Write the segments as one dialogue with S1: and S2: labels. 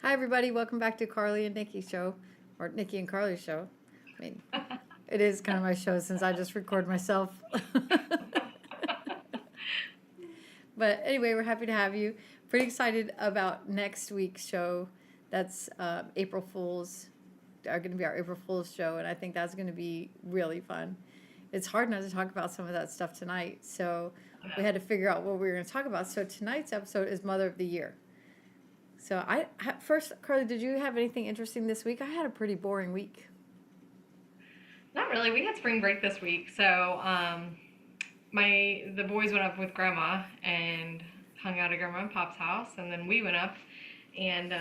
S1: Hi, everybody. Welcome back to Carly and Nikki show, or Nikki and Carly's show. I mean, it is kind of my show since I just record myself. But anyway, we're happy to have you. Pretty excited about next week's show. That's April Fool's, are going to be our April Fool's show, and I think that's going to be really fun. It's hard not to talk about some of that stuff tonight, so we had to figure out what we were going to talk about. So tonight's episode is Mother of the Year. So first, Carly, did you have anything interesting this week? I had a pretty boring week.
S2: Not really. We had spring break this week, so the boys went up with grandma and hung out at grandma and pop's house, and then we went up and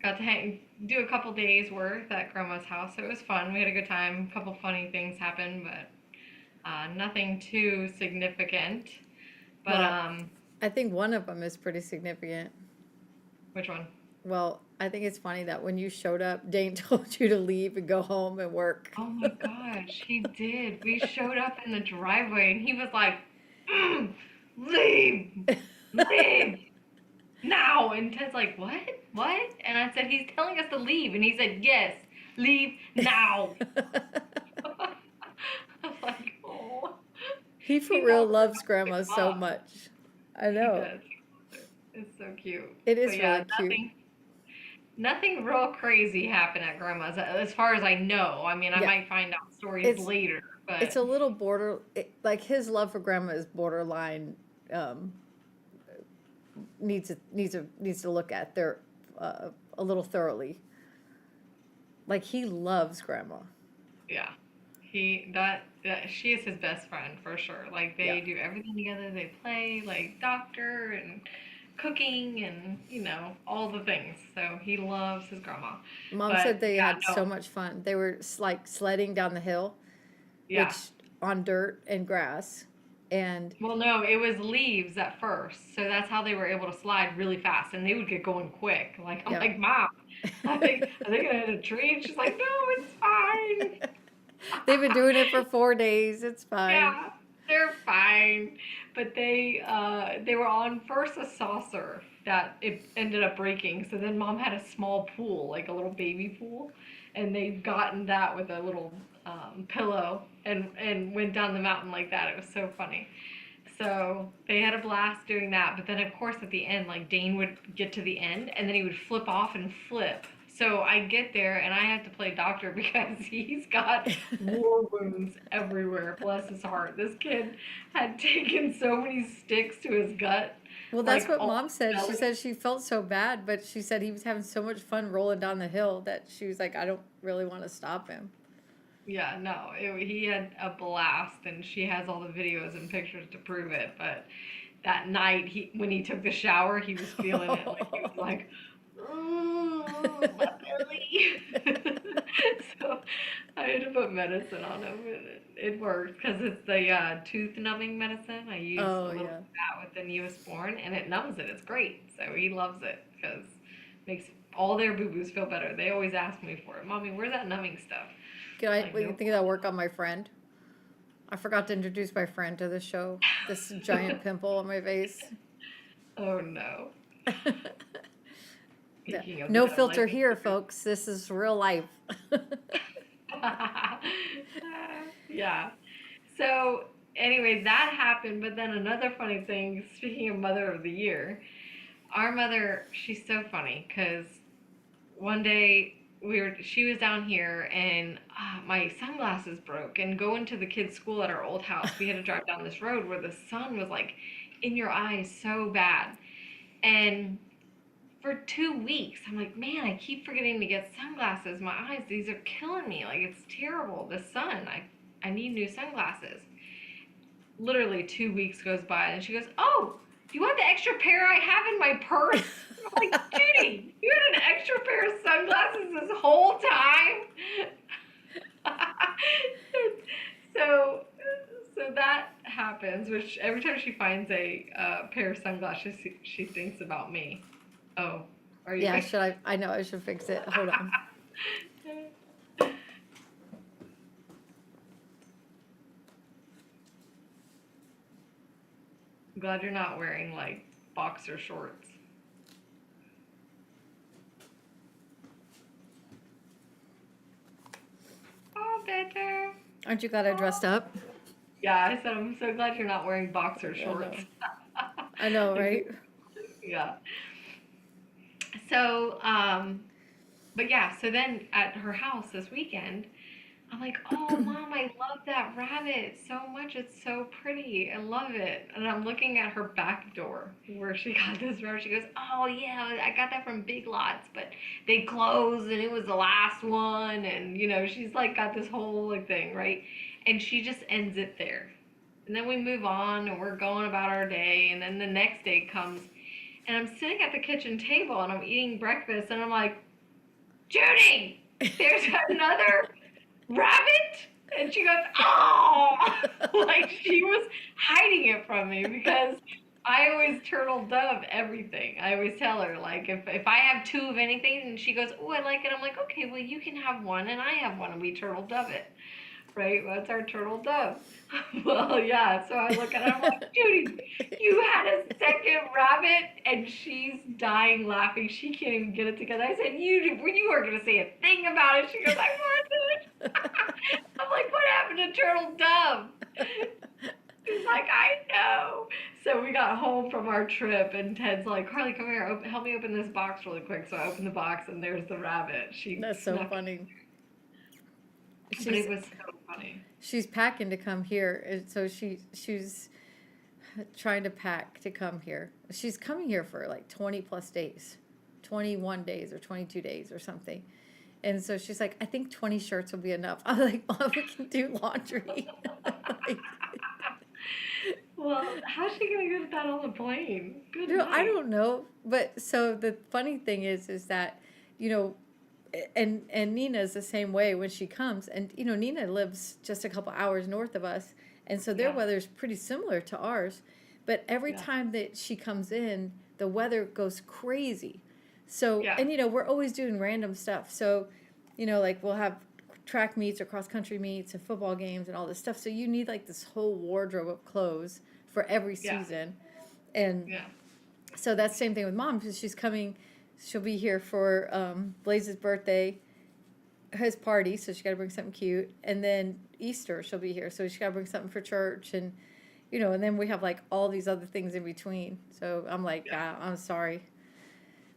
S2: got to do a couple days worth at grandma's house. So it was fun. We had a good time. A couple funny things happened, but nothing too significant. But
S1: Well, I think one of them is pretty significant.
S2: which one?
S1: Well, I think it's funny that when you showed up, Dane told you to leave and go home and work.
S2: Oh my gosh, he did. We showed up in the driveway and he was like, "Leave, leave now." And Ted's like, "What? What?" And I said, "He's telling us to leave." And he said, "Yes, leave now." I was like, "Oh."
S1: He for
S2: He
S1: real
S2: thought we were
S1: loves
S2: gonna pick
S1: grandma
S2: him
S1: so
S2: up.
S1: much. I
S2: He
S1: know.
S2: does. It's so cute.
S1: It
S2: But
S1: is
S2: yeah,
S1: really cute.
S2: nothing real crazy happened at grandma's as far as I know. I mean, I
S1: Yeah.
S2: might find out stories
S1: It's
S2: later,
S1: it's
S2: but
S1: a little like his love for grandma is borderline um, needs to look at there a little thoroughly. Like he loves grandma.
S2: yeah. That she is his best friend for sure. Like
S1: Yeah.
S2: they do everything together. They play like doctor and cooking and all the things. So he loves his grandma.
S1: Mom
S2: But
S1: said they
S2: yeah,
S1: had so
S2: no.
S1: much fun. They were like sledding down the hill,
S2: Yeah.
S1: which on dirt and grass. And
S2: Well, no, it was leaves at first. So that's how they were able to slide really fast and they would get going quick. Like I'm
S1: yeah.
S2: like, "Mom, are they gonna hit a tree?" And she's like, "No, it's fine."
S1: They've been doing it for 4 days. It's fine.
S2: Yeah, they're fine. But they were on first a saucer that it ended up breaking. So then mom had a small pool, like a little baby pool, and they've gotten that with a little pillow and went down the mountain like that. It was so funny. So they had a blast doing that. But then, of course, at the end, like Dane would get to the end and then he would flip off and flip. So I get there and I have to play doctor because he's got war wounds everywhere. Bless his heart. This kid had taken so many sticks to his gut,
S1: Well, that's
S2: like
S1: what
S2: all
S1: Mom said.
S2: his
S1: She
S2: belly.
S1: said she felt so bad, but she said he was having so much fun rolling down the hill that she was like, I don't really want to stop him.
S2: Yeah, no, he had a blast, and she has all the videos and pictures to prove it. But that night, when he took the shower, he was feeling it. Like he was like, "Ooh, my belly." So I had to put medicine on him, and it worked because it's the tooth numbing medicine. I use a
S1: Oh,
S2: little bit
S1: yeah.
S2: of that with the newest born, and it numbs it. It's great. So he loves it because it makes all their boo boos feel better. They always ask me for it. "Mommy, where's that numbing stuff?" Like,
S1: What do you
S2: no.
S1: think that'll work on my friend? I forgot to introduce my friend to the show. This giant pimple on my face.
S2: Oh no.
S1: Yeah.
S2: Speaking of the
S1: No
S2: devil, I
S1: filter
S2: think
S1: here, folks. This is real life.
S2: yeah. So anyway, that happened, but then another funny thing, speaking of Mother of the Year, our mother, she's so funny because one day she was down here and my sunglasses broke and going to the kids' school at our old house, we had to drive down this road where the sun was like in your eyes so bad. And for 2 weeks, I'm like, man, I keep forgetting to get sunglasses. My eyes, these are killing me. Like, it's terrible. The sun, I need new sunglasses. Literally 2 weeks goes by, and she goes, "Oh, do you want the extra pair I have in my purse?" I'm like, Judy, you had an extra pair of sunglasses this whole time? so, so that happens, which every time she finds a pair of sunglasses, she thinks about me. Oh, are you
S1: Yeah,
S2: fixing?
S1: should I know I should fix it. Hold on.
S2: I'm glad you're not wearing like boxer shorts. better.
S1: Aren't you glad I dressed up?
S2: Yeah, I said, I'm so glad you're not wearing boxer
S1: I know.
S2: shorts.
S1: I know, right?
S2: Yeah. So, but yeah, so then at her house this weekend, I'm like, oh, Mom, I love that rabbit so much. It's so pretty. I love it. And I'm looking at her back door where she got this rabbit. She goes, oh, yeah, I got that from Big Lots, but they closed and it was the last one. And, she's like got this whole like thing, right? And she just ends it there. And then we move on and we're going about our day. And then the next day comes and I'm sitting at the kitchen table and I'm eating breakfast and I'm like, Judy, there's another rabbit? And she goes, oh, like she was hiding it from me because I always turtle dove everything. I always tell her, like, if I have two of anything and she goes, oh, I like it, I'm like, okay, well, you can have one and I have one and we turtle dove it. Right? What's our turtle dove? Well, yeah. So I look at it, I'm like, Judy, you had a second rabbit, and she's dying laughing. She can't even get it together. I said, you weren't going to say a thing about it. She goes, I wasn't. I'm like, what happened to turtle dove? She's like, I know. So we got home from our trip, and Ted's like, Carly, come here, help me open this box really quick. So I opened the box, and there's the rabbit. She
S1: That's so
S2: snuck
S1: funny.
S2: but it was so funny.
S1: She's packing to come here, and so she's trying to pack to come here. She's coming here for like 20 plus days, 21 days or 22 days or something. And so she's like, I think 20 shirts will be enough. I'm like, Mom, we can do laundry. Like,
S2: well, how's she gonna get that on the plane? Good
S1: I
S2: night.
S1: don't know. But so the funny thing is that, and Nina's the same way when she comes. And, Nina lives just a couple hours north of us. And so their
S2: Yeah.
S1: weather's pretty similar to ours. But every
S2: Yeah.
S1: time that she comes in, the weather goes crazy. So,
S2: Yeah.
S1: and, we're always doing random stuff. So, like we'll have track meets or cross country meets and football games and all this stuff. So you need like this whole wardrobe of clothes for every
S2: Yeah.
S1: season. And
S2: Yeah.
S1: so that's the same thing with Mom, because she's coming. She'll be here for Blaze's birthday, his party, so she got to bring something cute. And then Easter, she'll be here, so she got to bring something for church. And, and then we have like all these other things in between. So I'm like,
S2: Yeah.
S1: I'm sorry.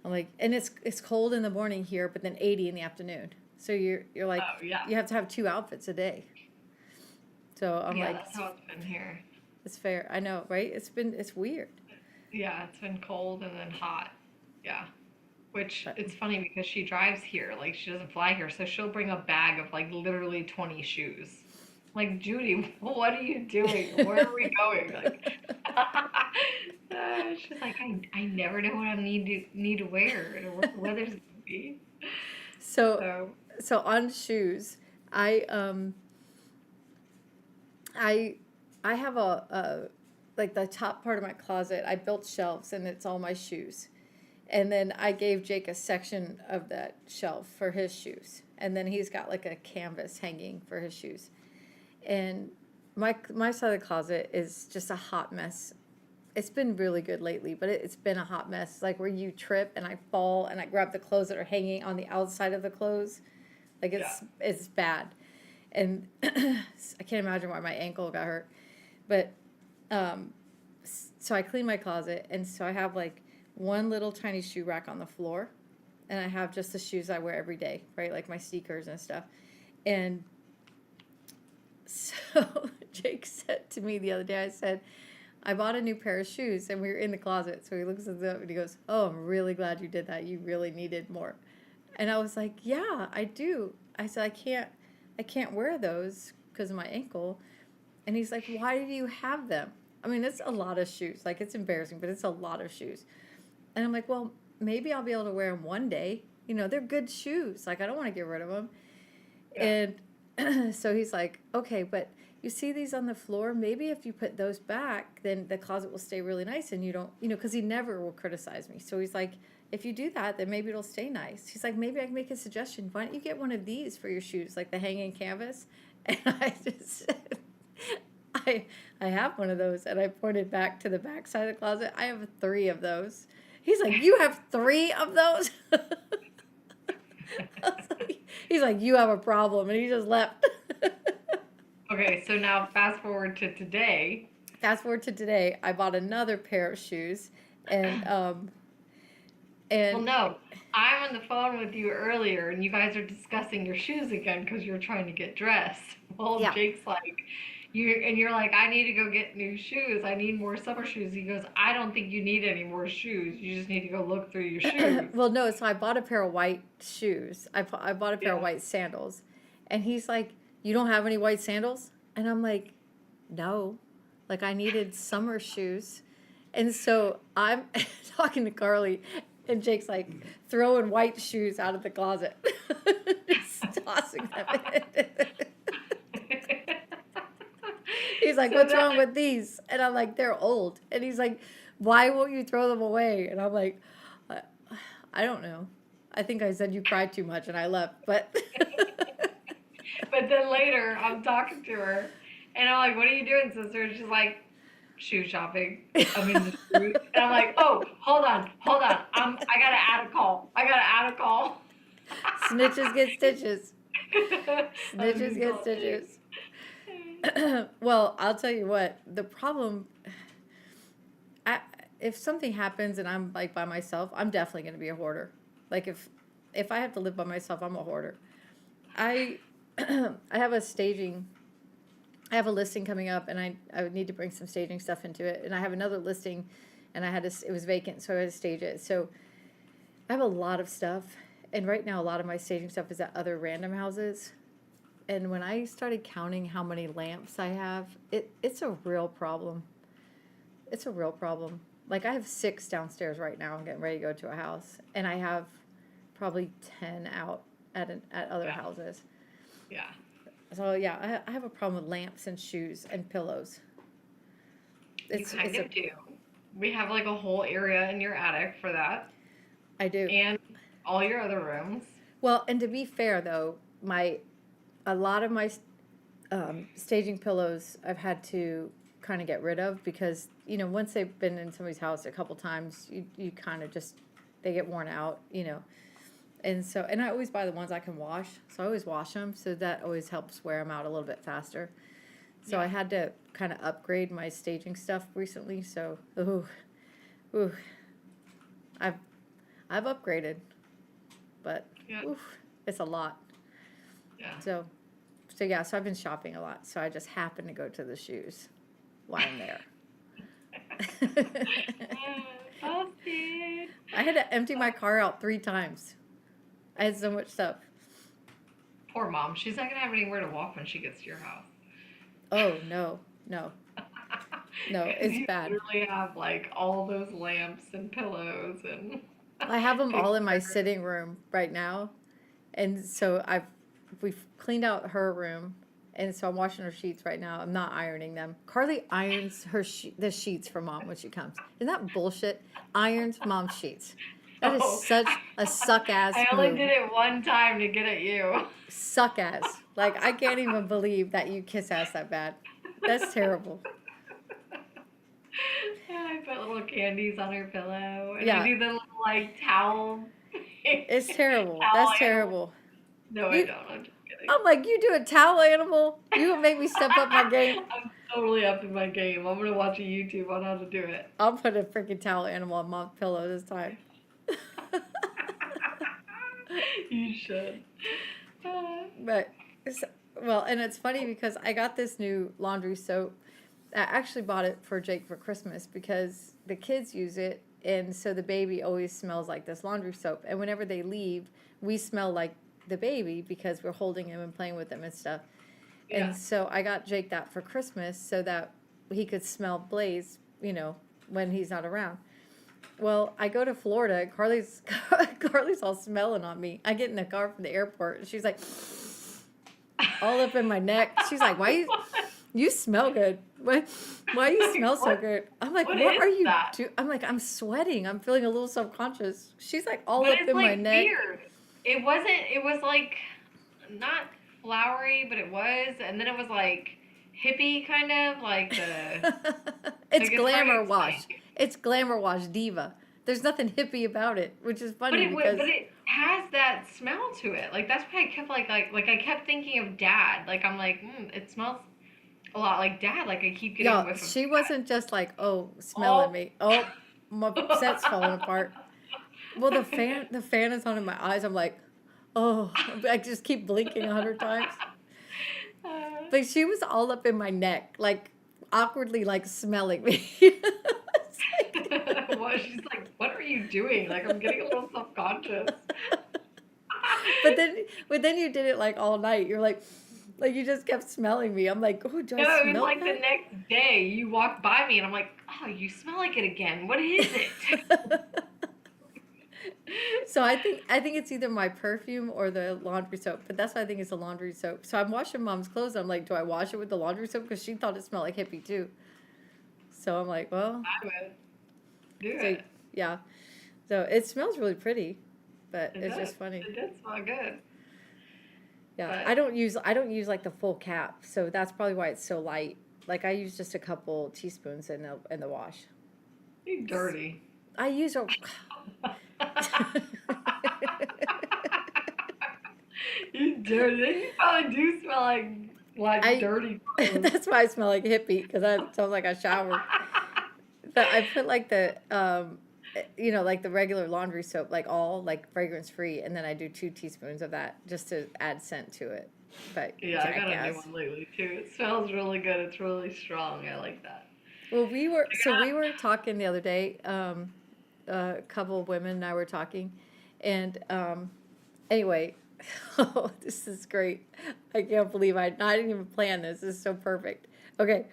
S1: I'm like, and it's cold in the morning here, but then 80 in the afternoon. So you're like,
S2: Oh, yeah.
S1: you have to have 2 outfits a day. So I'm
S2: Yeah,
S1: like,
S2: that's how it's been here.
S1: it's fair. I know, right? It's weird.
S2: Yeah, it's been cold and then hot. Yeah. Which
S1: But
S2: it's funny because she drives here, like she doesn't fly here, so she'll bring a bag of like literally 20 shoes. Like, Judy, what are you doing? Where are we going? Like, she's like, I never know what I need to wear or what the weather's gonna be.
S1: so
S2: So
S1: on shoes, I I have a like the top part of my closet. I built shelves and it's all my shoes. And then I gave Jake a section of that shelf for his shoes. And then he's got like a canvas hanging for his shoes. And my side of the closet is just a hot mess. It's been really good lately, but it's been a hot mess. Like where you trip and I fall and I grab the clothes that are hanging on the outside of the clothes. Like it's bad. And I can't imagine why my ankle got hurt. But so I clean my closet, and so I have like one little tiny shoe rack on the floor, and I have just the shoes I wear every day, right? Like my sneakers and stuff. And so Jake said to me the other day, I said, I bought a new pair of shoes, and we were in the closet. So he looks at them and he goes, oh, I'm really glad you did that. You really needed more. And I was like, yeah, I do. I said, I can't wear those because of my ankle. And he's like, why do you have them? I mean, it's a lot of shoes. Like, it's embarrassing, but it's a lot of shoes. And I'm like, well, maybe I'll be able to wear them one day. They're good shoes. Like, I don't want to get rid of them. Yeah. And so he's like, okay, but you see these on the floor? Maybe if you put those back, then the closet will stay really nice and you don't, because he never will criticize me. So he's like, if you do that, then maybe it'll stay nice. He's like, maybe I can make a suggestion. Why don't you get one of these for your shoes, like the hanging canvas? And I just said, I have one of those, and I pointed back to the back side of the closet. I have 3 of those. He's like, you have 3 of those? He's like, you have a problem, and he just left.
S2: Okay, so now fast forward to today.
S1: Fast forward to today, I bought another pair of shoes, and
S2: Well,
S1: and
S2: no, I'm on the phone with you earlier, and you guys are discussing your shoes again because you're trying to get dressed. Well,
S1: yeah.
S2: Jake's like, you're like, I need to go get new shoes. I need more summer shoes. He goes, I don't think you need any more shoes. You just need to go look through your shoes.
S1: Well, no, so I bought a pair of white shoes. I bought a pair of
S2: Yeah.
S1: white sandals, and he's like, "You don't have any white sandals?" And I'm like, "No, like I needed summer shoes," and so I'm talking to Carly, and Jake's like throwing white shoes out of the closet, just tossing them in. He's like,
S2: So
S1: "What's
S2: that
S1: wrong with these?" And I'm like, "They're old." And he's like, "Why won't you throw them away?" And I'm like, "I, I don't know. I think I said you cried too much and I left." But
S2: But then later, I'm talking to her, and I'm like, "What are you doing, sister?" And she's like, "Shoe shopping. I'm in the street." And I'm like, "Oh, hold on. I gotta add a call. I gotta add a call."
S1: snitches get stitches.
S2: I'm
S1: Snitches
S2: just
S1: get
S2: calling Jake.
S1: stitches. Well, I'll tell you what. The problem, I, if something happens and I'm like by myself, I'm definitely going to be a hoarder. Like if I have to live by myself, I'm a hoarder. I I have a staging. I have a listing coming up, and I would need to bring some staging stuff into it. And I have another listing, and I had to, it was vacant, so I had to stage it. So I have a lot of stuff, and right now a lot of my staging stuff is at other random houses. And when I started counting how many lamps I have, it's a real problem. It's a real problem. Like I have 6 downstairs right now. I'm getting ready to go to a house, and I have probably 10 out at other
S2: Yeah,
S1: houses.
S2: yeah.
S1: So yeah, I have a problem with lamps and shoes and pillows.
S2: You
S1: It's
S2: kind
S1: it's a
S2: of do. We have like a whole area in your attic for that,
S1: I do.
S2: and all your other rooms.
S1: Well, and to be fair though, a lot of my staging pillows I've had to kind of get rid of because once they've been in somebody's house a couple times, you kind of just they get worn out. And so, and I always buy the ones I can wash, so I always wash them, so that always helps wear them out a little bit faster. So I
S2: Yeah.
S1: had to kind of upgrade my staging stuff recently. So, ooh, I've I've upgraded, but
S2: Yeah.
S1: it's a lot.
S2: Yeah.
S1: So, yeah, so I've been shopping a lot. So I just happened to go to the shoes while I'm there.
S2: Busted.
S1: I had to empty my car out 3 times. I had so much stuff.
S2: Poor mom. She's not gonna have anywhere to walk when she gets to your house.
S1: Oh no, no, no,
S2: 'Cause
S1: it's
S2: you
S1: bad.
S2: literally have like all those lamps and pillows and
S1: I have them all in my
S2: pictures.
S1: sitting room right now, and so we've cleaned out her room, and so I'm washing her sheets right now. I'm not ironing them. Carly irons the sheets for mom when she comes. Isn't that bullshit? Irons mom's sheets. That is
S2: Oh,
S1: such a suck ass
S2: I only
S1: move.
S2: did it one time to get at you.
S1: Suck ass. Like I can't even believe that you kiss ass that bad. That's terrible.
S2: I put little candies on her pillow, and I
S1: Yeah,
S2: do the little like towel,
S1: it's terrible.
S2: towel
S1: That's
S2: animal.
S1: terrible.
S2: No, I
S1: You,
S2: don't. I'm just kidding.
S1: I'm like, you do a towel animal? You gonna make me step up my game?
S2: I'm totally up in my game. I'm gonna watch a YouTube on how to do it.
S1: I'll put a freaking towel animal on mom's pillow this time.
S2: You should.
S1: But well, and it's funny because I got this new laundry soap. I actually bought it for Jake for Christmas because the kids use it, and so the baby always smells like this laundry soap. And whenever they leave, we smell like the baby because we're holding him and playing with him and stuff.
S2: Yeah.
S1: And so I got Jake that for Christmas so that he could smell Blaze, when he's not around. Well, I go to Florida. Carly's all smelling on me. I get in the car from the airport, and she's like, all up in my neck. She's like, "Why you smell good? Why you smell so
S2: What?
S1: good?" I'm like,
S2: What
S1: "What
S2: is
S1: are you
S2: that?
S1: doing?" I'm like, "I'm sweating. I'm feeling a little subconscious." She's like, all
S2: But
S1: up
S2: it's
S1: in my
S2: like
S1: neck.
S2: weird. It wasn't. It was like not flowery, but it was, and then it was like hippie kind of like the.
S1: It's
S2: Like it's hard to
S1: glamour wash.
S2: explain.
S1: It's glamour wash diva. There's nothing hippie about it, which is
S2: But
S1: funny because
S2: but it has that smell to it. Like that's why I kept like I kept thinking of dad. Like I'm like, it smells a lot like Dad. Like I keep getting a
S1: Yeah,
S2: whiff of
S1: she wasn't just like, oh, smelling
S2: oh.
S1: me. Oh, my set's falling apart. Well, the fan is on in my eyes. I'm like, oh, I just keep blinking 100 times. But she was all up in my neck, like awkwardly, like smelling me. It's like-
S2: Well, she's like, "What are you doing?" Like I'm getting a little self-conscious.
S1: but then, but then you did it like all night. You're like you just kept smelling me. I'm like, oh, do I
S2: No, it was
S1: smell
S2: like the next day you walked by me and I'm like, "Oh, you smell like it again. What is it?"
S1: that? So I think it's either my perfume or the laundry soap, but that's why I think it's the laundry soap. So I'm washing mom's clothes. I'm like, do I wash it with the laundry soap? Because she thought it smelled like hippie too. So I'm like, well,
S2: I would do
S1: so
S2: it.
S1: yeah. So it smells really pretty, but
S2: It
S1: it's
S2: does.
S1: just funny.
S2: It does smell good.
S1: Yeah,
S2: But
S1: I don't use like the full cap, so that's probably why it's so light. Like I use just a couple teaspoons in the wash.
S2: you dirty.
S1: I use a.
S2: You dirty. You probably do smell like
S1: I
S2: dirty clothes.
S1: that's why I smell like a hippie because I smell like I showered. But I put like like the regular laundry soap, like all like fragrance free, and then I do 2 teaspoons of that just to add scent to it. But
S2: Yeah, I got a new
S1: jackass.
S2: one lately too. It smells really good. It's really strong. I like that.
S1: Well, we
S2: I
S1: were talking the other day. A couple of women and I were talking, and anyway, oh, this is great. I can't believe I didn't even plan this. This is so perfect. Okay,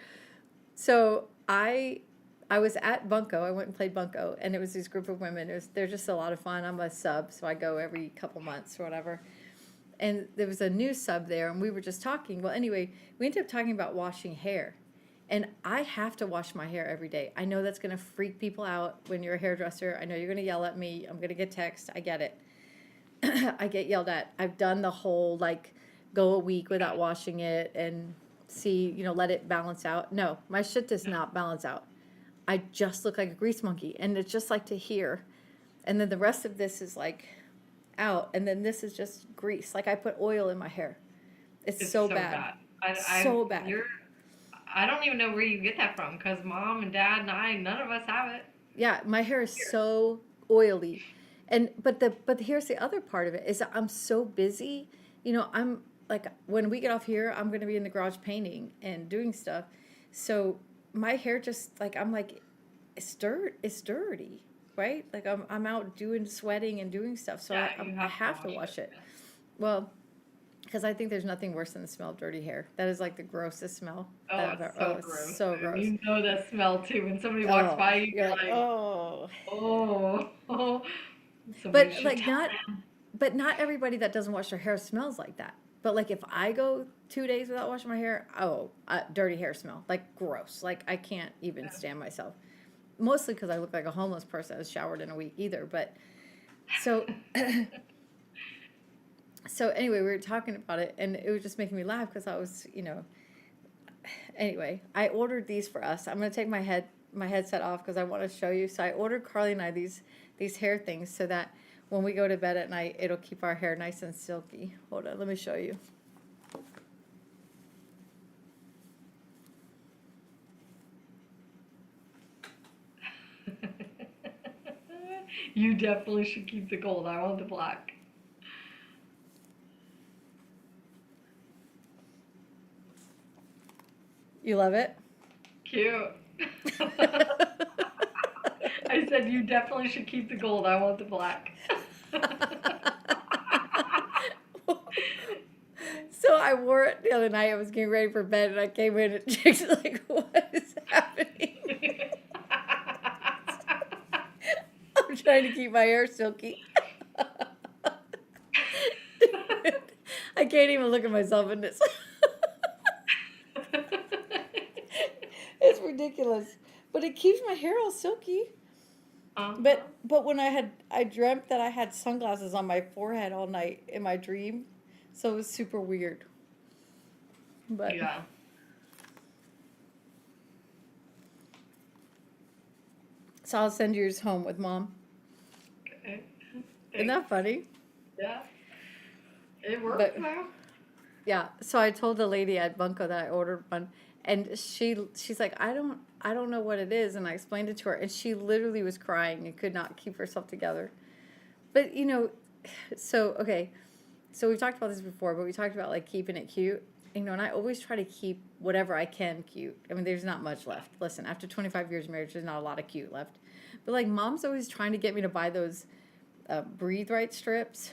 S1: so I was at Bunko. I went and played Bunko, and it was this group of women. They're just a lot of fun. I'm a sub, so I go every couple months or whatever. And there was a new sub there, and we were just talking. Well, anyway, we ended up talking about washing hair. And I have to wash my hair every day. I know that's going to freak people out when you're a hairdresser. I know you're going to yell at me. I'm going to get text. I get it. I get yelled at. I've done the whole like go a week without washing it and see, let it balance out. No, my shit does not balance out. I just look like a grease monkey, and it's just like to here. And then the rest of this is like out, and then this is just grease. Like I put oil in my hair. It's
S2: It's
S1: so
S2: so
S1: bad.
S2: bad.
S1: So bad.
S2: I don't even know where you get that from because mom and dad and I, none of us have it.
S1: Yeah, my hair is so oily. And but here's the other part of it is that I'm so busy. I'm like when we get off here, I'm going to be in the garage painting and doing stuff. So my hair just like I'm like it's dirty, right? Like I'm out doing sweating and doing stuff. So
S2: Yeah,
S1: I,
S2: you
S1: I
S2: have to
S1: have to
S2: wash
S1: wash it.
S2: it.
S1: Well, because I think there's nothing worse than the smell of dirty hair. That is like the grossest smell.
S2: Oh,
S1: That
S2: it's so
S1: it's
S2: gross.
S1: so
S2: And
S1: gross.
S2: you know that smell too. When somebody walks
S1: Oh,
S2: by you,
S1: you're
S2: you're
S1: like,
S2: like,
S1: oh.
S2: oh, somebody
S1: But
S2: should
S1: like
S2: tell
S1: not
S2: them.
S1: but not everybody that doesn't wash their hair smells like that. But like if I go 2 days without washing my hair, oh, dirty hair smell, like gross. Like I can't even stand myself. Mostly because I look like a homeless person that has showered in a week either. But so so anyway, we were talking about it, and it was just making me laugh because I was, Anyway, I ordered these for us. I'm gonna take my headset off because I want to show you. So I ordered Carly and I these hair things so that when we go to bed at night, it'll keep our hair nice and silky. Hold on, let me show you.
S2: You definitely should keep the gold. I want the black.
S1: You love it?
S2: Cute. I said you definitely should keep the gold. I want the black.
S1: So I wore it the other night. I was getting ready for bed, and I came in, and Jake's like, "What is happening?" I'm trying to keep my hair silky. I can't even look at myself in this. It's ridiculous, but it keeps my hair all silky. But when I dreamt that I had sunglasses on my forehead all night in my dream, so it was super weird. But
S2: Yeah.
S1: so I'll send yours home with mom.
S2: Okay.
S1: Isn't that funny?
S2: Yeah. It works
S1: But
S2: now.
S1: yeah, so I told the lady at Bunko that I ordered one, And she's like, I don't know what it is. And I explained it to her, and she literally was crying and could not keep herself together. But, okay, so we've talked about this before, but we talked about like keeping it cute. And I always try to keep whatever I can cute. I mean, there's not much left. Listen, after 25 years of marriage, there's not a lot of cute left. But like, mom's always trying to get me to buy those breathe right strips.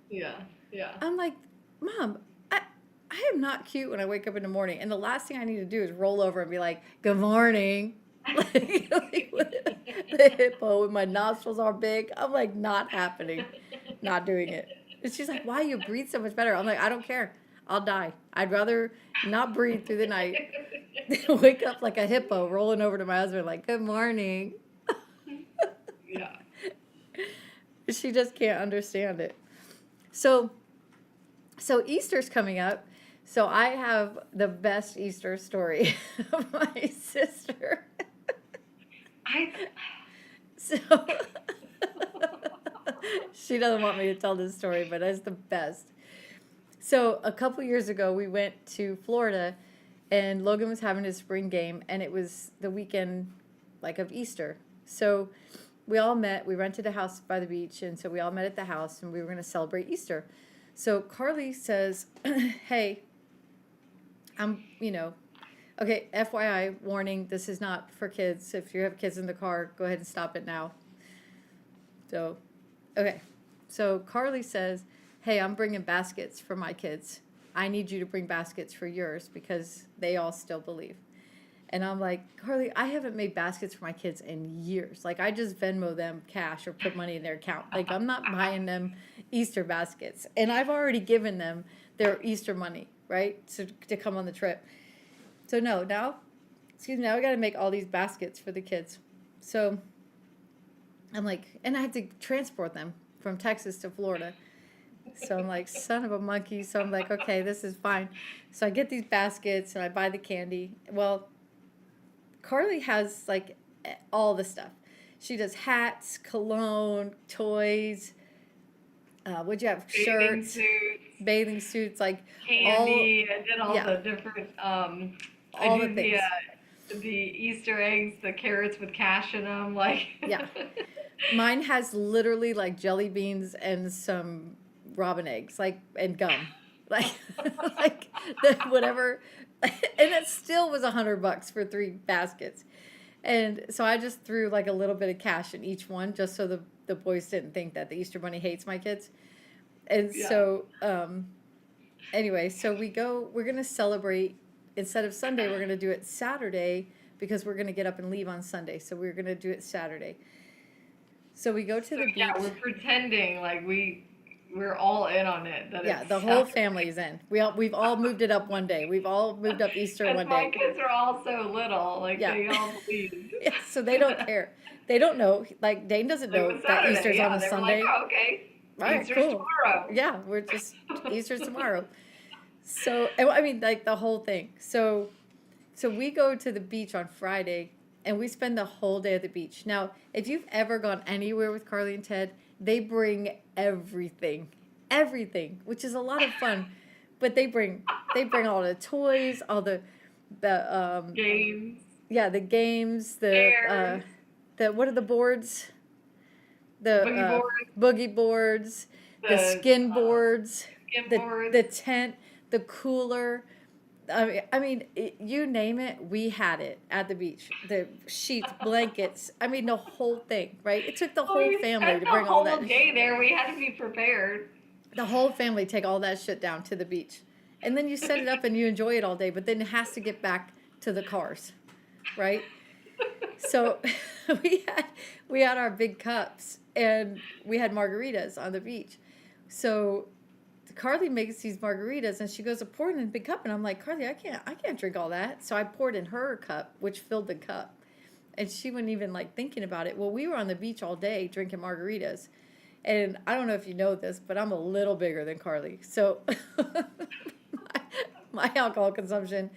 S2: Yeah, yeah.
S1: I'm like, Mom, I am not cute when I wake up in the morning. And the last thing I need to do is roll over and be like, good morning. like with the hippo with my nostrils are big. I'm like, not happening. Not doing it. And she's like, why? You breathe so much better. I'm like, I don't care. I'll die. I'd rather not breathe through the night than wake up like a hippo rolling over to my husband like, good morning.
S2: Yeah.
S1: She just can't understand it. So Easter's coming up. So I have the best Easter story of my sister. So she doesn't want me to tell this story, but it's the best. So a couple years ago, we went to Florida, and Logan was having his spring game, and it was the weekend like of Easter. So we all met. We rented a house by the beach, and so we all met at the house, and we were going to celebrate Easter. So Carley says, hey, okay, FYI, warning, this is not for kids. If you have kids in the car, go ahead and stop it now. So, okay. So Carley says, hey, I'm bringing baskets for my kids. I need you to bring baskets for yours because they all still believe. And I'm like, Carley, I haven't made baskets for my kids in years. Like, I just Venmo them cash or put money in their account. Like, I'm not buying them Easter baskets. And I've already given them their Easter money, right, to come on the trip. So, now we got to make all these baskets for the kids. So I'm like, and I had to transport them from Texas to Florida. So I'm like, son of a monkey. So I'm like, okay, this is fine. So I get these baskets and I buy the candy. Well, Carley has like all the stuff. She does hats, cologne, toys. What'd you have? Shirts, bathing suits, like
S2: candy. I did all the different.
S1: All the things.
S2: The Easter eggs, the carrots with cash in them, like.
S1: Yeah. Mine has literally like jelly beans and some robin eggs, like, and gum, like whatever. And it still was $100 for 3 baskets. And so I just threw like a little bit of cash in each one just so the boys didn't think that the Easter Bunny hates my kids. And so, anyway, so we're going to celebrate, instead of Sunday, we're going to do it Saturday because we're going to get up and leave on Sunday. So we're going to do it Saturday. So we go to the beach.
S2: Yeah, we're pretending like we're all in on it.
S1: That the whole family's in. We've all moved it up one day. We've all moved up Easter one day.
S2: My kids are all so little, like they all believe.
S1: Yeah, so they don't care. They don't know. Like Dane doesn't know that Easter's on a Sunday.
S2: Like, oh, okay,
S1: right,
S2: Easter's
S1: cool.
S2: tomorrow.
S1: Yeah, we're just Easter's tomorrow. So I mean, like the whole thing. So we go to the beach on Friday. And we spend the whole day at the beach. Now, if you've ever gone anywhere with Carley and Ted, they bring everything, which is a lot of fun. But they bring all the toys, all the
S2: games.
S1: Yeah, the games, the what are the boards? The boogie boards, the skin boards, the tent, the cooler. I mean, you name it, we had it at the beach. The sheets, blankets, I mean, the whole thing, right? It took the whole family to bring all that.
S2: The whole day there, we had to be prepared.
S1: The whole family take all that shit down to the beach. And then you set it up and you enjoy it all day, but then it has to get back to the cars, right? So we had our big cups and we had margaritas on the beach. So Carley makes these margaritas and she goes to pour it in a big cup and I'm like, Carley, I can't drink all that. So I poured in her cup, which filled the cup. And she wasn't even like thinking about it. Well, we were on the beach all day drinking margaritas. And I don't know if you know this, but I'm a little bigger than Carley. So my alcohol consumption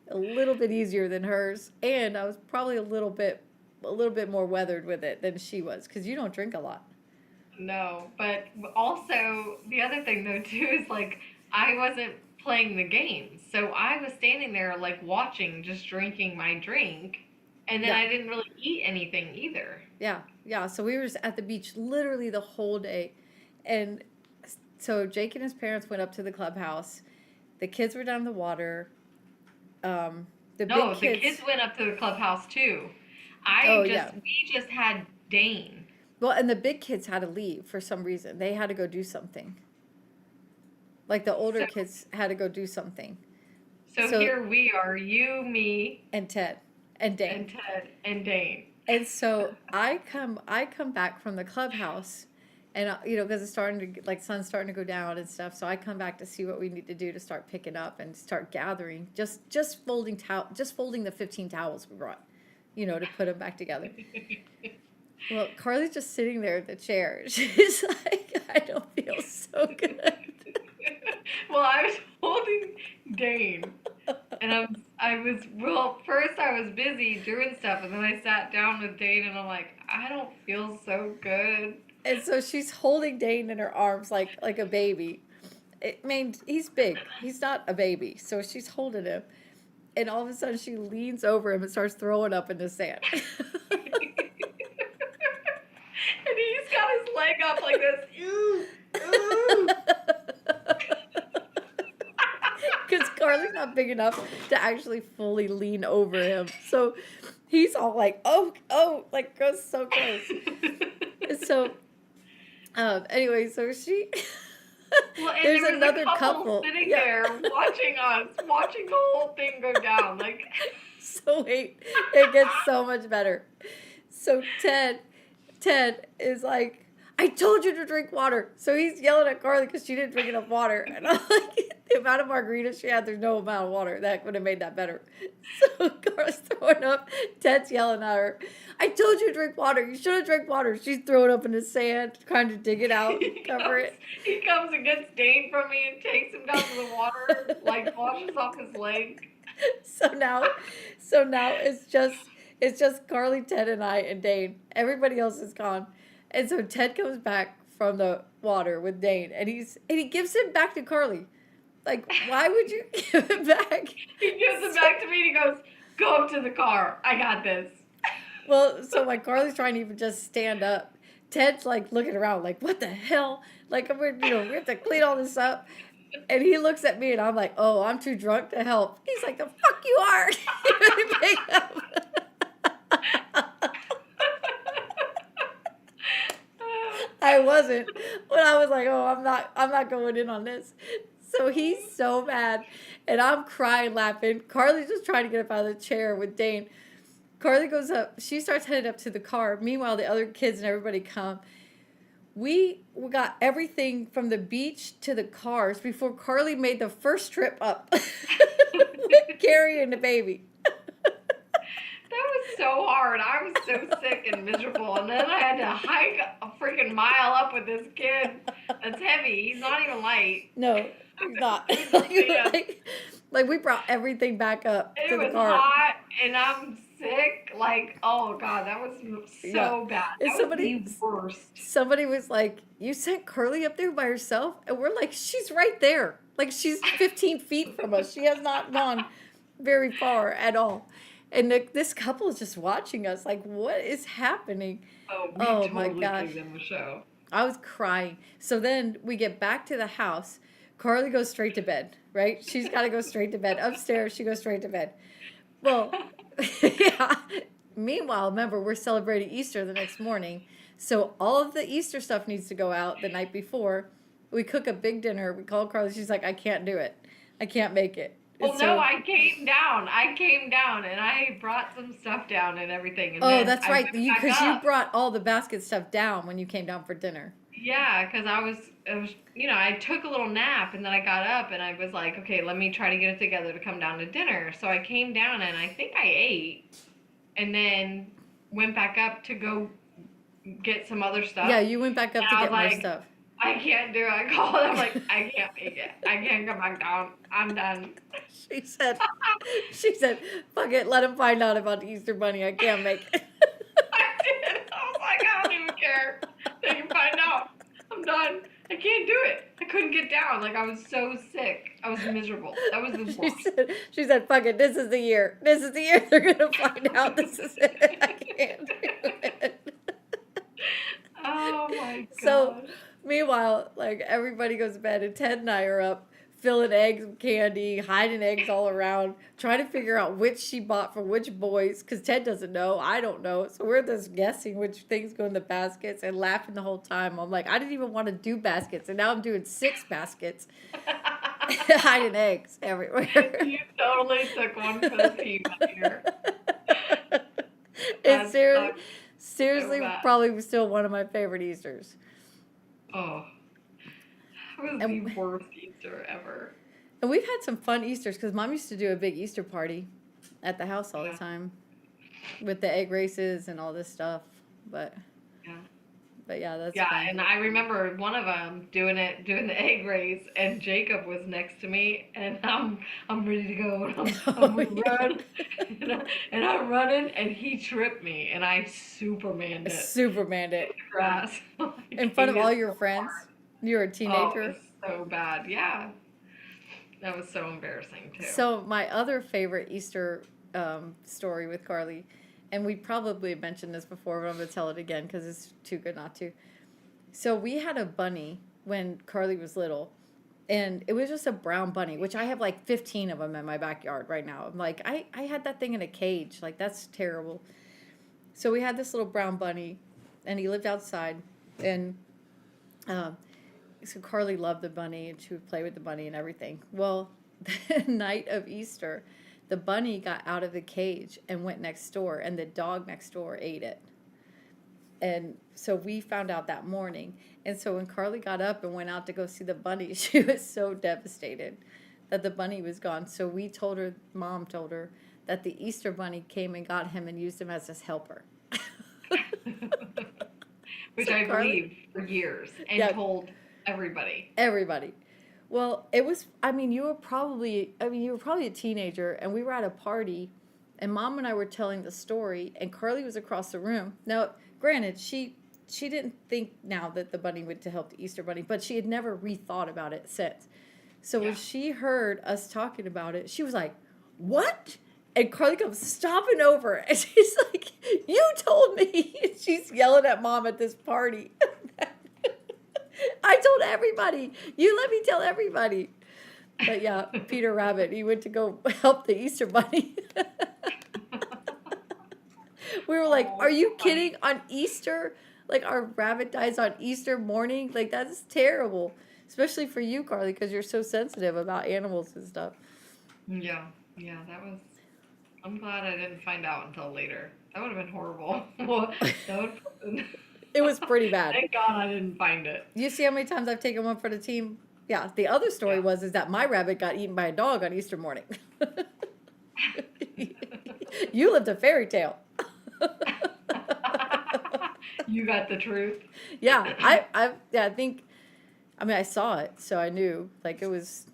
S1: a little bit easier than hers. And I was probably a little bit more weathered with it than she was because you don't drink a lot.
S2: No, but also the other thing though too is like I wasn't playing the games. So I was standing there like watching, just drinking my drink, and then
S1: Yeah.
S2: I didn't really eat anything either.
S1: Yeah. Yeah. So we were just at the beach literally the whole day. And so Jake and his parents went up to the clubhouse. The kids were down in the water. The big
S2: No, the
S1: kids.
S2: kids went up to the clubhouse too.
S1: Oh, yeah.
S2: We just had Dane.
S1: Well, and the big kids had to leave for some reason. They had to go do something. Like the older
S2: So,
S1: kids had to go do something.
S2: so
S1: So,
S2: here we are, you, me,
S1: and Ted and Dane.
S2: and Ted, and Dane.
S1: And so I come back from the clubhouse, and because it's starting to like sun's starting to go down and stuff. So I come back to see what we need to do to start picking up and start gathering. Just folding the 15 towels we brought, to put them back together. Well, Carly's just sitting there in the chair. She's like, I don't feel so good.
S2: Well, I was holding Dane, and first I was busy doing stuff, and then I sat down with Dane, and I'm like, I don't feel so good.
S1: And so she's holding Dane in her arms like a baby. I mean, he's big. He's not a baby. So she's holding him. And all of a sudden she leans over him and starts throwing up in the sand.
S2: And he's got his leg up like this. Ooh, ooh.
S1: Because Carly's not big enough to actually fully lean over him. So he's all like, oh, like goes so close. And so, anyway, so she...
S2: Well, and
S1: There's
S2: there was
S1: another
S2: a
S1: couple
S2: sitting
S1: yeah.
S2: there watching us, watching the whole thing go down. Like,
S1: So wait, it gets so much better. So Ted is like, I told you to drink water. So he's yelling at Carly because she didn't drink enough water. And I'm like, the amount of margaritas she had, there's no amount of water. That would have made that better. So Carly's throwing up. Ted's yelling at her, I told you to drink water. You should have drank water. She's throwing up in the sand, trying to dig it out, cover it.
S2: He comes and gets Dane from me and takes him down to the water, like washes off his leg.
S1: So now it's just Carly, Ted, and I and Dane. Everybody else is gone. And so Ted comes back from the water with Dane, and he gives it back to Carly. Like, why would you give it back?
S2: He gives it back to me and he goes, go up to the car. I got this.
S1: Well, so like Carly's trying to even just stand up. Ted's like looking around like, what the hell? Like, we have to clean all this up. And he looks at me and I'm like, oh, I'm too drunk to help. He's like, the fuck you are. He really picked up. I wasn't. But I was like, oh, I'm not going in on this. So he's so mad. And I'm crying, laughing. Carly's just trying to get up out of the chair with Dane. Carly goes up. She starts headed up to the car. Meanwhile, the other kids and everybody come. We got everything from the beach to the cars before Carly made the first trip up with Carrie and the baby.
S2: That was so hard. I was so sick and miserable. And then I had to hike a freaking mile up with this kid that's heavy. He's not even light.
S1: No, he's not. like we brought everything back up
S2: It
S1: to the
S2: was
S1: car.
S2: hot and I'm sick. Like, oh God, that was so bad.
S1: And
S2: That was the worst.
S1: Somebody was like, you sent Carly up there by herself? And we're like, she's right there. Like, she's 15 feet from us. She has not gone very far at all. And this couple is just watching us like, what is happening?
S2: Oh,
S1: my gosh.
S2: gave them a show.
S1: I was crying. So then we get back to the house. Carly goes straight to bed, right? She's got to go straight to bed. Upstairs, she goes straight to bed. Well, yeah. Meanwhile, remember, we're celebrating Easter the next morning. So all of the Easter stuff needs to go out the night before. We cook a big dinner. We call Carly. She's like, I can't do it. I can't make it.
S2: Well, no, I came down. And I brought some stuff down and everything. And
S1: oh, that's right. Because you brought all the basket stuff down when you came down for dinner.
S2: Yeah, because I took a little nap and then I got up and I was like, okay, let me try to get it together to come down to dinner. So I came down and I think I ate and then went back up to go get some other stuff.
S1: Yeah, you went back up to get more stuff.
S2: I can't do it. I called. I'm like, I can't make it. I can't come back down. I'm done.
S1: She said, fuck it, let him find out about the Easter Bunny. I can't make it.
S2: I did. I was like, I don't even care. They can find out. I'm done. I can't do it. I couldn't get down. Like I was so sick. I was miserable. That was the worst.
S1: She said, fuck it, this is the year. This is the year they're gonna find out this is it. I can't do it.
S2: Oh my
S1: So
S2: god.
S1: meanwhile, like everybody goes to bed and Ted and I are up filling eggs with candy, hiding eggs all around, trying to figure out which she bought for which boys, because Ted doesn't know, I don't know. So we're just guessing which things go in the baskets and laughing the whole time. I'm like, I didn't even want to do baskets, and now I'm doing 6 baskets, hiding eggs everywhere.
S2: You totally took one for the team here.
S1: It's seriously
S2: so bad.
S1: probably still one of my favorite Easters.
S2: Oh, that was the worst Easter ever.
S1: And we've had some fun Easters because Mom used to do a big Easter party at the house all the time with the egg races and all this stuff. But yeah, that's fun.
S2: And I remember one of them doing the egg race, and Jacob was next to me, and I'm ready to go, and I'm run, and I'm running, and he tripped me, and I Supermaned it.
S1: Supermaned it.
S2: In the grass.
S1: In front of all your friends? You were a teenager?
S2: Oh, it was so bad. Yeah. That was so embarrassing, too.
S1: So my other favorite Easter story with Carly, and we probably mentioned this before, but I'm going to tell it again because it's too good not to. So we had a bunny when Carly was little, and it was just a brown bunny, which I have like 15 of them in my backyard right now. I'm like, I had that thing in a cage. Like, that's terrible. So we had this little brown bunny, and he lived outside, and so Carly loved the bunny, and she would play with the bunny and everything. Well, the night of Easter, the bunny got out of the cage and went next door, and the dog next door ate it. And so we found out that morning. And so when Carly got up and went out to go see the bunny, she was so devastated that the bunny was gone. So we told her, Mom told her, that the Easter bunny came and got him and used him as his helper.
S2: Which so I believed for years and told everybody.
S1: Everybody. Well, it was, you were probably a teenager, and we were at a party, and Mom and I were telling the story, and Carly was across the room. Now, granted, she didn't think now that the bunny went to help the Easter bunny, but she had never rethought about it since. So when she heard us talking about it, she was like, "What?" And Carly comes stomping over, and she's like, "You told me." And she's yelling at Mom at this party. I told everybody. You let me tell everybody. But yeah, Peter Rabbit, he went to go help the Easter bunny. We were like, are you kidding? On Easter? Like, our rabbit dies on Easter morning? Like, that's terrible. Especially for you, Carly, because you're so sensitive about animals and stuff.
S2: Yeah, that was... I'm glad I didn't find out until later. That would have been horrible.
S1: It was pretty bad.
S2: Thank God I didn't find it.
S1: You see how many times I've taken one for the team? Yeah, the other story was that my rabbit got eaten by a dog on Easter morning. You lived a fairy tale.
S2: You got the truth.
S1: Yeah, I think, I saw it, so I knew, like, it was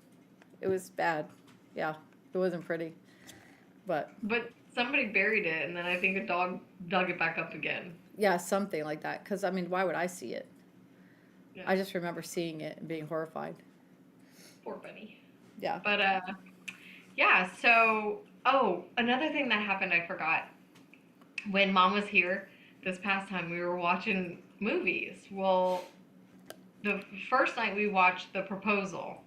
S1: bad. Yeah, it wasn't pretty, but
S2: somebody buried it, and then I think a dog dug it back up again.
S1: Yeah, something like that, because, why would I see it? Yeah. I just remember seeing it and being horrified.
S2: Poor bunny.
S1: Yeah.
S2: But, yeah, so, another thing that happened I forgot. When Mom was here this past time, we were watching movies. Well, the first night we watched The Proposal,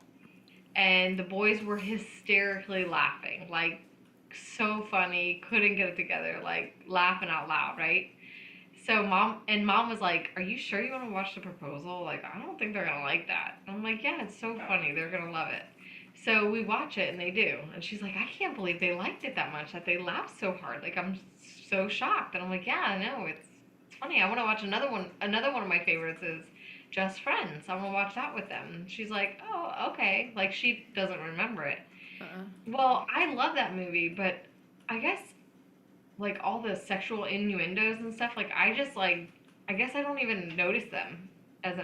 S2: and the boys were hysterically laughing, like, so funny, couldn't get it together, like, laughing out loud, right? So Mom was like, "Are you sure you want to watch The Proposal? Like, I don't think they're going to like that." And I'm like, "Yeah, it's so funny. They're going to love it." So we watch it, and they do. And she's like, "I can't believe they liked it that much, that they laughed so hard. Like, I'm so shocked." And I'm like, "Yeah, I know. It's funny. I want to watch another one. Another one of my favorites is Just Friends. I want to watch that with them." And she's like, "Oh, okay." Like, she doesn't remember it. Well, I love that movie, but I guess, like, all the sexual innuendos and stuff, like, I guess I don't even notice them as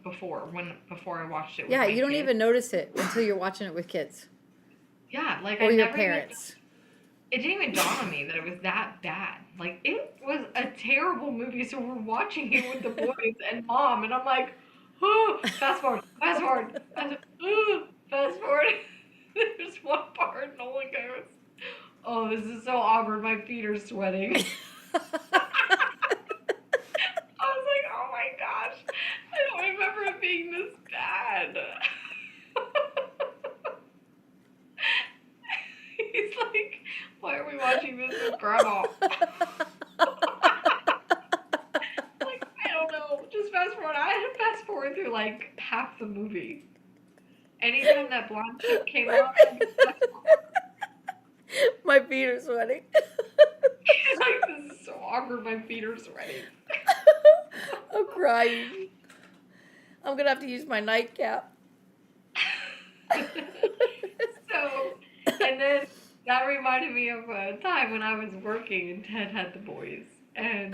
S2: before I watched it with my
S1: you don't
S2: kids.
S1: even notice it until you're watching it with kids.
S2: Yeah, like,
S1: or your parents.
S2: It didn't even dawn on me that it was that bad. Like, it was a terrible movie, so we're watching it with the boys and Mom, and I'm like, Fast forward, fast forward, fast forward. There's one part Nolan goes, "Oh, this is so awkward. My feet are sweating." I was like, "Oh my gosh, I don't remember it being this bad." He's like, "Why are we watching this with Grandma?" Like, I don't know. Just fast forward. I had to fast forward through like half the movie. Anytime that blonde chick came
S1: My,
S2: out, I'd fast forward.
S1: my feet are sweating.
S2: He's like, "This is so awkward. My feet are sweating."
S1: I'm crying. I'm gonna have to use my nightcap.
S2: So, and then that reminded me of a time when I was working and Ted had the boys, and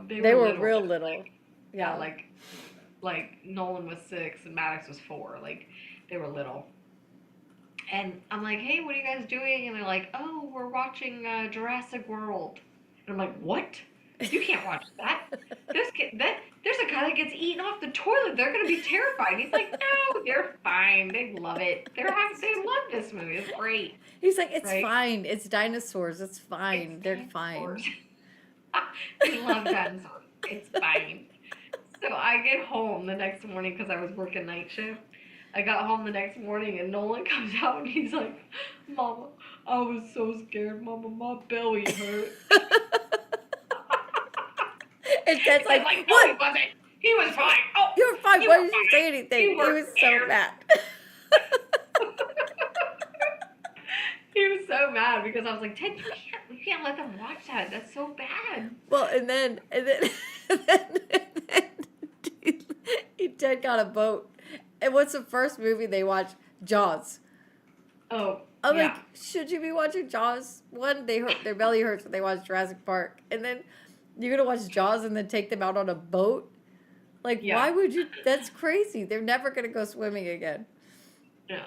S2: they
S1: They
S2: were
S1: were
S2: little.
S1: real little.
S2: Yeah,
S1: Yeah.
S2: like Nolan was 6 and Maddox was 4. Like they were little. And I'm like, "Hey, what are you guys doing?" And they're like, "Oh, we're watching Jurassic World." And I'm like, "What? You can't watch that. There's a guy that gets eaten off the toilet. They're gonna be terrified." He's like, "No, they're fine. They love it. They love this movie. It's great,
S1: He's like, it's
S2: right?
S1: fine. It's dinosaurs. It's fine.
S2: It's
S1: They're fine.
S2: dinosaurs. They love dinosaurs. It's fine." So I get home the next morning because I was working night shift. I got home the next morning and Nolan comes out and he's like, "Mama, I was so scared, Mama, my belly hurt."
S1: And Ted's
S2: I was
S1: like,
S2: like, "No, he
S1: what?
S2: wasn't. He was fine. Oh,
S1: You're fine.
S2: you
S1: Why
S2: were
S1: did you say
S2: fine.
S1: anything?
S2: You
S1: He
S2: were
S1: was so
S2: scared."
S1: mad.
S2: He was so mad because I was like, "Ted, you can't let them watch that. That's so bad."
S1: Well, and then, and then Ted got a boat. And what's the first movie they watch? Jaws.
S2: Oh,
S1: I'm like,
S2: yeah.
S1: should you be watching Jaws? One, they hurt, their belly hurts when they watch Jurassic Park, and then you're gonna watch Jaws and then take them out on a boat. Like,
S2: Yeah.
S1: why would you? That's crazy. They're never gonna go swimming again.
S2: Yeah.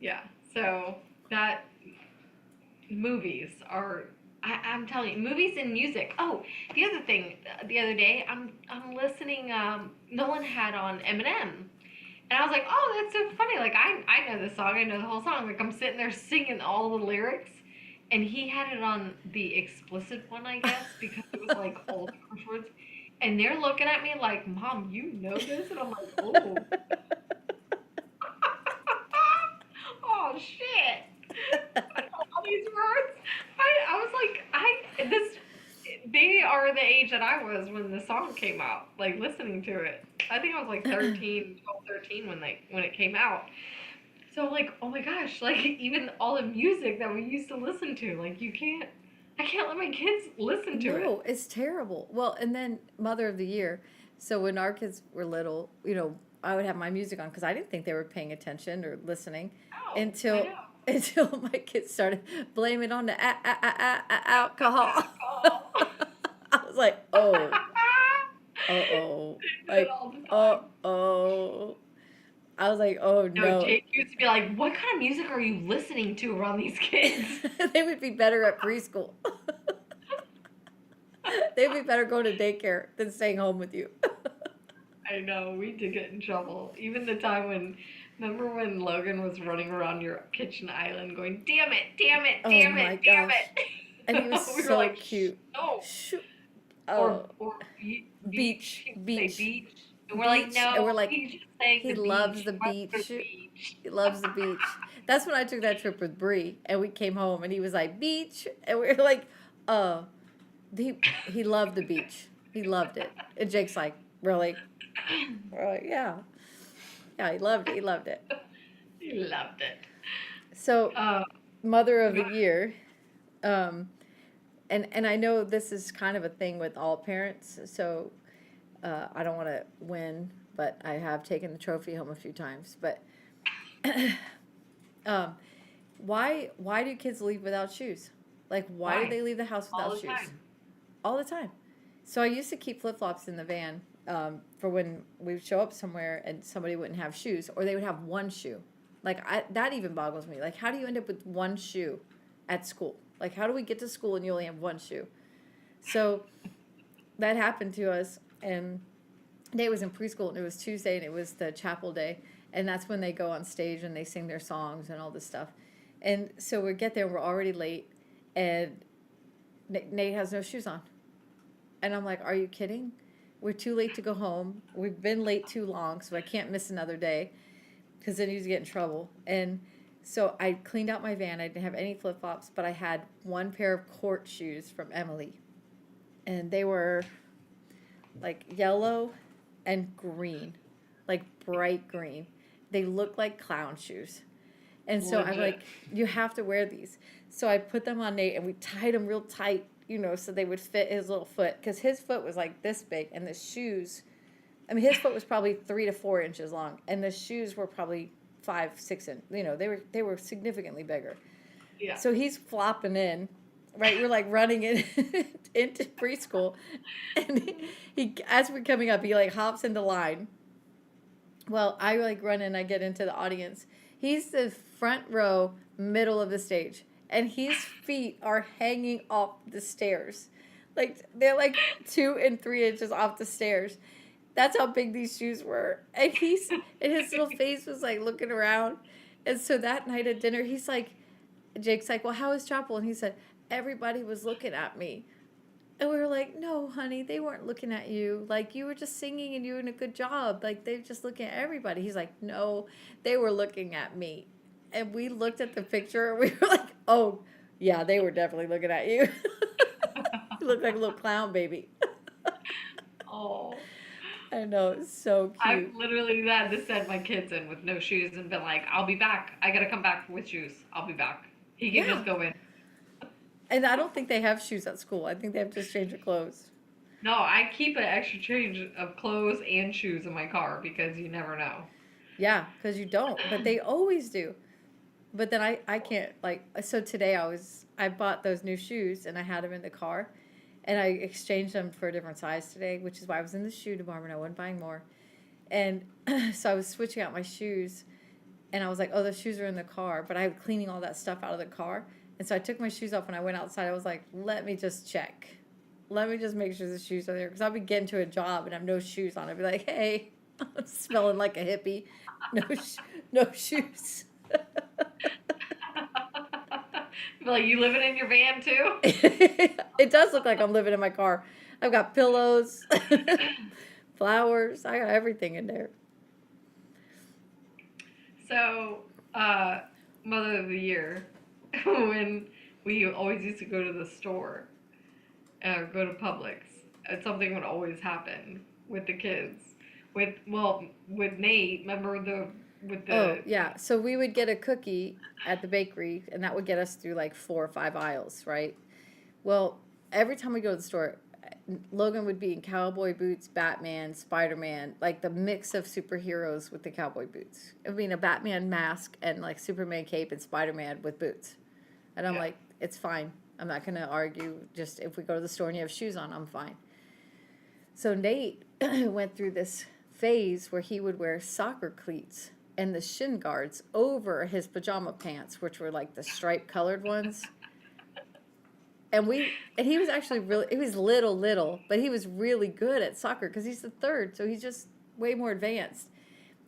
S2: Yeah. So that movies are I'm telling you, movies and music. Oh, the other thing, the other day, I'm listening. Nolan had on Eminem, and I was like, "Oh, that's so funny! Like I know the song, I know the whole song. Like I'm sitting there singing all the lyrics, and he had it on the explicit one, I guess, because it was like all the curse words, and they're looking at me like, "Mom, you know this?" And I'm like, "Oh, oh shit." All these words. I was like, they are the age that I was when the song came out, like listening to it. I think I was like 13, 12, 13 when it came out. So like, oh my gosh, like even all the music that we used to listen to, like I can't let my kids listen to it.
S1: No, it's terrible. Well, and then Mother of the Year. So when our kids were little, I would have my music on because I didn't think they were paying attention or listening
S2: Oh, I
S1: until
S2: know.
S1: until my kids started blaming on the alcohol. I was like, oh, oh,
S2: They do it
S1: like,
S2: all the time.
S1: oh. I was like, oh
S2: No,
S1: no.
S2: Jake used to be like, "What kind of music are you listening to around these kids?"
S1: They would be better at preschool. They'd be better going to daycare than staying home with you.
S2: I know, we did get in trouble. Even the time remember when Logan was running around your kitchen island going, "Damn it, damn it,
S1: Oh
S2: damn
S1: my
S2: it, damn
S1: gosh.
S2: it."
S1: And he was
S2: We were
S1: so
S2: like,
S1: cute.
S2: "No."
S1: Oh,
S2: Or
S1: beach,
S2: he'd say
S1: beach,
S2: beach. And we're like,
S1: beach. And we're
S2: "No,
S1: like,
S2: he's just saying
S1: he
S2: the
S1: loves
S2: beach.
S1: the
S2: He wants
S1: beach.
S2: the beach."
S1: He loves the beach. That's when I took that trip with Bree, and we came home, and he was like, beach, and we were like, oh, he loved the beach. He loved it. And Jake's like, really? We're like, yeah, he loved it. He loved it.
S2: He loved it.
S1: So,
S2: Uh,
S1: Mother of
S2: go
S1: the Year, and I know this is kind of a thing with all parents. So, I don't want to win, but I have taken the trophy home a few times. But why do kids leave without shoes? Like, why do
S2: Why?
S1: they leave the house
S2: All
S1: without
S2: the
S1: shoes?
S2: time.
S1: All the time. So I used to keep flip flops in the van for when we would show up somewhere and somebody wouldn't have shoes, or they would have one shoe. Like that even boggles me. Like, how do you end up with one shoe at school? Like, how do we get to school and you only have one shoe? So that happened to us, and Nate was in preschool, and it was Tuesday, and it was the chapel day, and that's when they go on stage and they sing their songs and all this stuff. And so we get there, we're already late, and Nate has no shoes on. And I'm like, are you kidding? We're too late to go home. We've been late too long, so I can't miss another day because then he'd get in trouble. And so I cleaned out my van. I didn't have any flip flops, but I had one pair of court shoes from Emily. And they were like yellow and green, like bright green. They looked like clown shoes. And so I'm like, you have to wear these. So I put them on Nate and we tied them real tight, you know, so they would fit his little foot. Because his foot was like this big and the shoes, I mean, his foot was probably 3 to 4 inches long. And the shoes were probably 5, 6 inches. You know, they were significantly bigger.
S2: Yeah.
S1: So he's flopping in, right? We're like running in into preschool. And he, as we're coming up, he like hops into line. Well, I like run in, I get into the audience. He's the front row, middle of the stage, and his feet are hanging off the stairs. Like, they're like 2 and 3 inches off the stairs. That's how big these shoes were. And and his little face was like looking around. And so that night at dinner, he's like, Jake's like, well, how was chapel? And he said, everybody was looking at me. And we were like, no, honey, they weren't looking at you. Like, you were just singing and you were doing a good job. Like, they're just looking at everybody. He's like, no, they were looking at me. And we looked at the picture and we were like, oh, yeah, they were definitely looking at you. You look like a little clown baby.
S2: Oh.
S1: I know, it's so cute.
S2: I've literally had to send my kids in with no shoes and been like, I'll be back. I gotta come back with shoes. I'll be back. He can just go in.
S1: And I don't think they have shoes at school. I think they have to just change their clothes.
S2: No, I keep an extra change of clothes and shoes in my car because you never know.
S1: Yeah, because you don't. But they always do. But then I can't, like, so today I bought those new shoes and I had them in the car. And I exchanged them for a different size today, which is why I was in the shoe department. I wasn't buying more. And so I was switching out my shoes. And I was like, oh, the shoes are in the car. But I was cleaning all that stuff out of the car. And so I took my shoes off and I went outside. I was like, let me just check. Let me just make sure the shoes are there. Because I'll be getting to a job and I have no shoes on. I'll be like, hey, I'm smelling like a hippie. No shoes.
S2: Like, you living in your van too?
S1: It does look like I'm living in my car. I've got pillows, flowers. I got everything in there.
S2: So, Mother of the Year, when we always used to go to the store, go to Publix, and something would always happen with the kids. With Nate, remember
S1: Oh, yeah. So we would get a cookie at the bakery, and that would get us through like 4 or 5 aisles, right? Well, every time we go to the store, Logan would be in cowboy boots, Batman, Spider-Man, like the mix of superheroes with the cowboy boots. It would be in a Batman mask and like Superman cape and Spider-Man with boots. And I'm like, it's fine. I'm not going to argue. Just if we go to the store and you have shoes on, I'm fine. So Nate went through this phase where he would wear soccer cleats and the shin guards over his pajama pants, which were like the striped colored ones. And he was actually he was little, but he was really good at soccer because he's the third, so he's just way more advanced.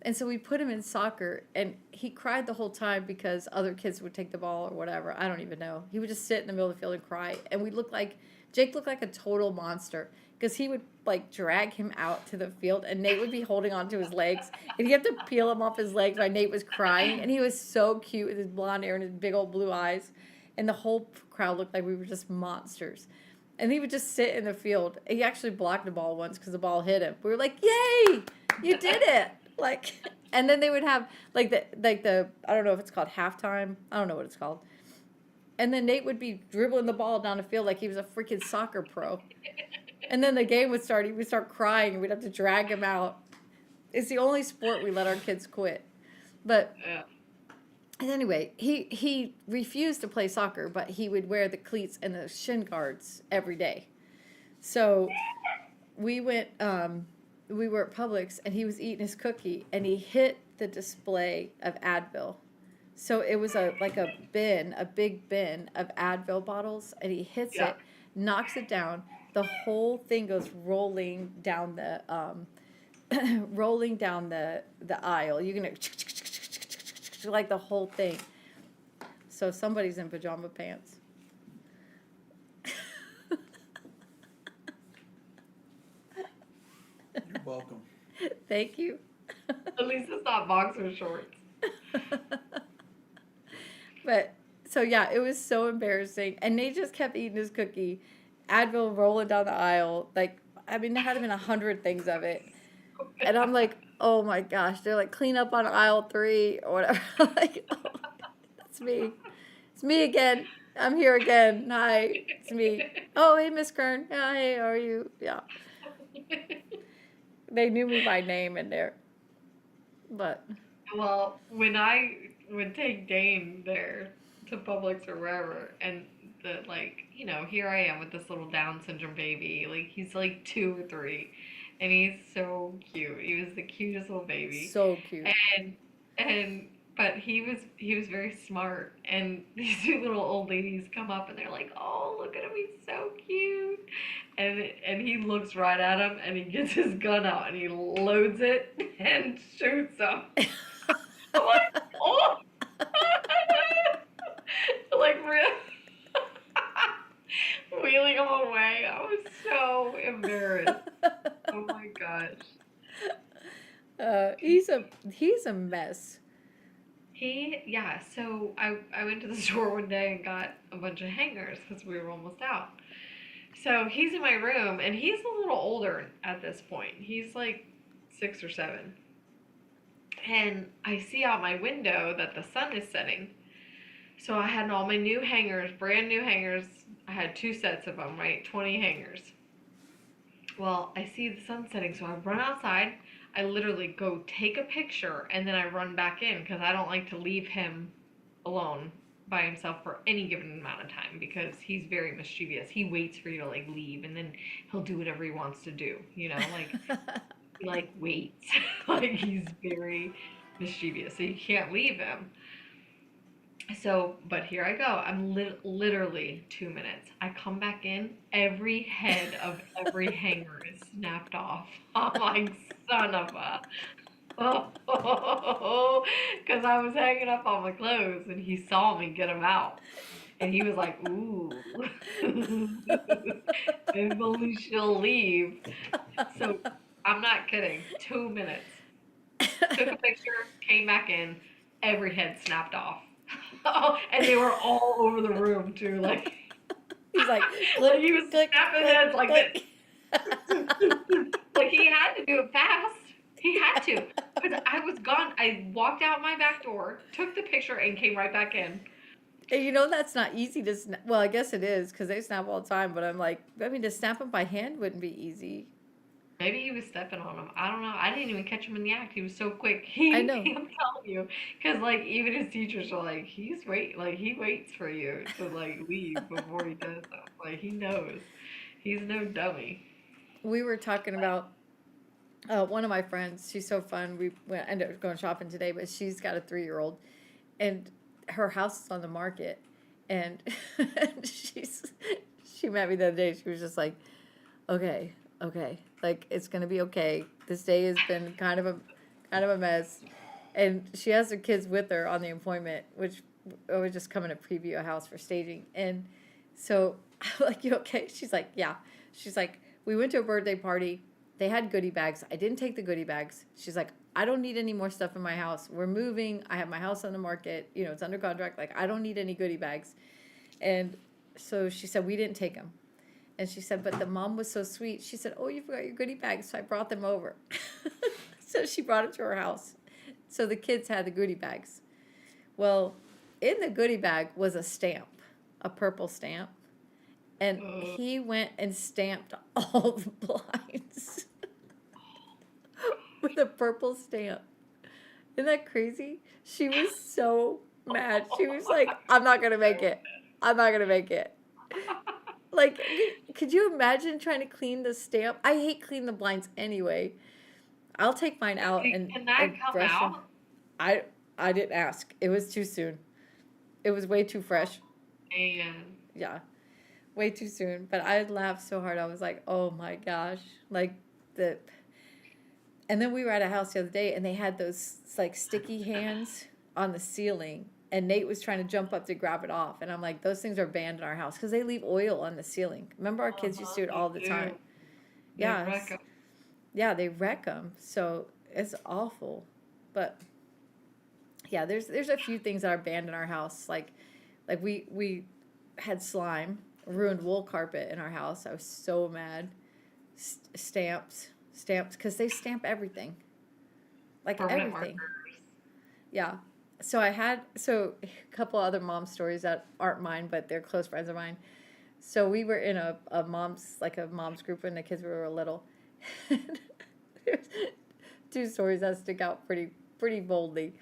S1: And so we put him in soccer, and he cried the whole time because other kids would take the ball or whatever. I don't even know. He would just sit in the middle of the field and cry. And Jake looked like a total monster because he would like drag him out to the field, and Nate would be holding onto his legs, and he had to peel him off his legs while Nate was crying. And he was so cute with his blonde hair and his big old blue eyes. And the whole crowd looked like we were just monsters. And he would just sit in the field. He actually blocked the ball once because the ball hit him. We were like, yay, you did it. Like, and then they would have like the I don't know if it's called halftime. I don't know what it's called. And then Nate would be dribbling the ball down the field like he was a freaking soccer pro. And then the game would start. He would start crying. We'd have to drag him out. It's the only sport we let our kids quit. But anyway, he refused to play soccer, but he would wear the cleats and the shin guards every day. So we went. We were at Publix, and he was eating his cookie, and he hit the display of Advil. So it was a big bin of Advil bottles, and he hits it, knocks it down. The whole thing goes rolling down rolling down the aisle. You're gonna like the whole thing. So somebody's in pajama pants.
S3: You're welcome.
S1: Thank you.
S2: At least it's not boxer shorts.
S1: But so yeah, it was so embarrassing, and they just kept eating his cookie. Advil rolling down the aisle, like I mean, there had been 100 things of it, and I'm like, oh my gosh, they're like clean up on aisle 3 or whatever. Like, oh, that's me. It's me again. I'm here again. Hi, it's me. Oh, hey, Miss Kern. Yeah, hey, how are you? Yeah, they knew me by name in there, but
S2: Well, when I would take Dane there to Publix or wherever, and here I am with this little Down syndrome baby. Like, he's like 2 or 3, and he's so cute. He was the cutest little baby.
S1: so cute.
S2: And but he was very smart. And these 2 little old ladies come up and they're like, "Oh, look at him, he's so cute." And he looks right at him and he gets his gun out and he loads it and shoots him. I'm like, oh, like real, wheeling him away. I was so embarrassed. Oh my gosh.
S1: He's a mess.
S2: Yeah, so I went to the store one day and got a bunch of hangers because we were almost out. So he's in my room and he's a little older at this point. He's like 6 or 7. And I see out my window that the sun is setting. So I had all my new hangers, brand new hangers. I had 2 sets of them, right? 20 hangers. Well, I see the sun setting, so I run outside. I literally go take a picture and then I run back in because I don't like to leave him alone by himself for any given amount of time because he's very mischievous. He waits for you to like leave and then he'll do whatever he wants to do, like he like waits. Like he's very mischievous. So you can't leave him. So, but here I go. I'm literally 2 minutes. I come back in. Every head of every hanger is snapped off. I'm like, son of a. Oh, because I was hanging up all my clothes and he saw me get them out. And he was like, ooh. If only she'll leave. So, I'm not kidding. 2 minutes. Took a picture, came back in. Every head snapped off. Oh, and they were all over the room too. Like
S1: He's like,
S2: like he was snapping heads like this. Like he had to do it fast. He had to. Because I was gone. I walked out my back door, took the picture, and came right back in.
S1: And that's not easy to snap. Well, I guess it is because they snap all the time. But I'm like, I mean, to snap them by hand wouldn't be easy.
S2: Maybe he was stepping on him. I don't know. I didn't even catch him in the act. He was so quick.
S1: I know.
S2: I'm telling you, because like even his teachers are like, he waits for you to like leave before he does stuff. Like he knows. He's no dummy.
S1: We were talking about one of my friends. She's so fun. We ended up going shopping today, but she's got a 3-year-old, and her house is on the market. And she met me the other day. She was just like, okay, like it's gonna be okay. This day has been kind of a mess, and she has her kids with her on the appointment, which I was just coming to preview a house for staging. And so I'm like, you okay? She's like, yeah. She's like, we went to a birthday party. They had goodie bags. I didn't take the goodie bags. She's like, I don't need any more stuff in my house. We're moving. I have my house on the market. It's under contract. Like, I don't need any goodie bags. And so she said, we didn't take them. And she said, but the mom was so sweet. She said, oh, you forgot your goodie bags. So I brought them over. So she brought it to her house. So the kids had the goodie bags. Well, in the goodie bag was a stamp, a purple stamp. And he went and stamped all the blinds with a purple stamp. Isn't that crazy? She was so mad. She was like, I'm not going to make it. I'm not going to make it. Like, could you imagine trying to clean the stamp? I hate cleaning the blinds anyway. I'll take mine out and
S2: come
S1: brush them.
S2: out?
S1: I didn't ask. It was too soon. It was way too fresh.
S2: And
S1: Yeah, way too soon. But I laughed so hard. I was like, oh my gosh. And And then we were at a house the other day, and they had those like sticky hands on the ceiling, and Nate was trying to jump up to grab it off, and I'm like, those things are banned in our house because they leave oil on the ceiling. Remember, our kids used to do it
S2: They
S1: all the
S2: do.
S1: time.
S2: They
S1: Yeah,
S2: wreck 'em.
S1: yeah, they wreck them, so it's awful. But yeah, there's a few things that are banned in our house, like we had slime, ruined wool carpet in our house. I was so mad. Stamps, because they stamp everything, like
S2: Permanent
S1: everything.
S2: markers.
S1: Yeah. So a couple other mom stories that aren't mine, but they're close friends of mine. So we were in a mom's group when the kids were little. There's two stories that stick out pretty boldly.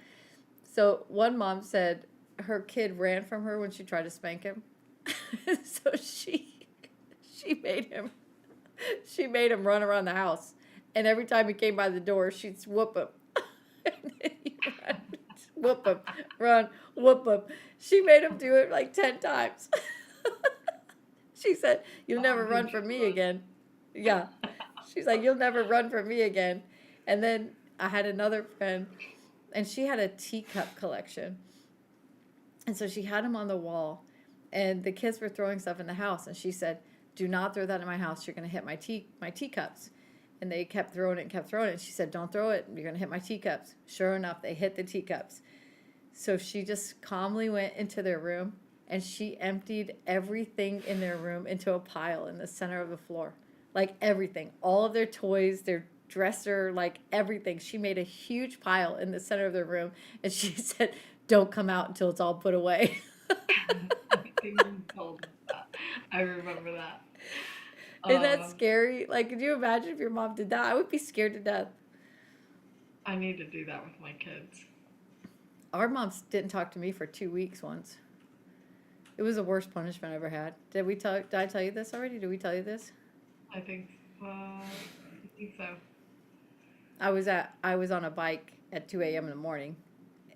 S1: So one mom said her kid ran from her when she tried to spank him. So she made him she made him run around the house, and every time he came by the door, she'd whoop him. And then he'd run, whoop him, run, whoop him. She made him do it like 10 times. She said, "You'll never run from me again." Yeah. She's like, "You'll never run from me again." And then I had another friend, and she had a teacup collection. And so she had them on the wall, and the kids were throwing stuff in the house, and she said, "Do not throw that in my house. You're going to hit my teacups." And they kept throwing it and kept throwing it. And she said, "Don't throw it. You're going to hit my teacups." Sure enough, they hit the teacups. So she just calmly went into their room, and she emptied everything in their room into a pile in the center of the floor. Like everything. All of their toys, their dresser, like everything. She made a huge pile in the center of their room, and she said, "Don't come out until it's all put away."
S2: I think you told us that. I remember that.
S1: Isn't that
S2: Um,
S1: scary? Like, could you imagine if your mom did that? I would be scared to death.
S2: I need to do that with my kids.
S1: Our moms didn't talk to me for 2 weeks once. It was the worst punishment I ever had. Did I tell you this already? Did we tell you this?
S2: I think, I think so.
S1: I was on a bike at 2 a.m. in the morning,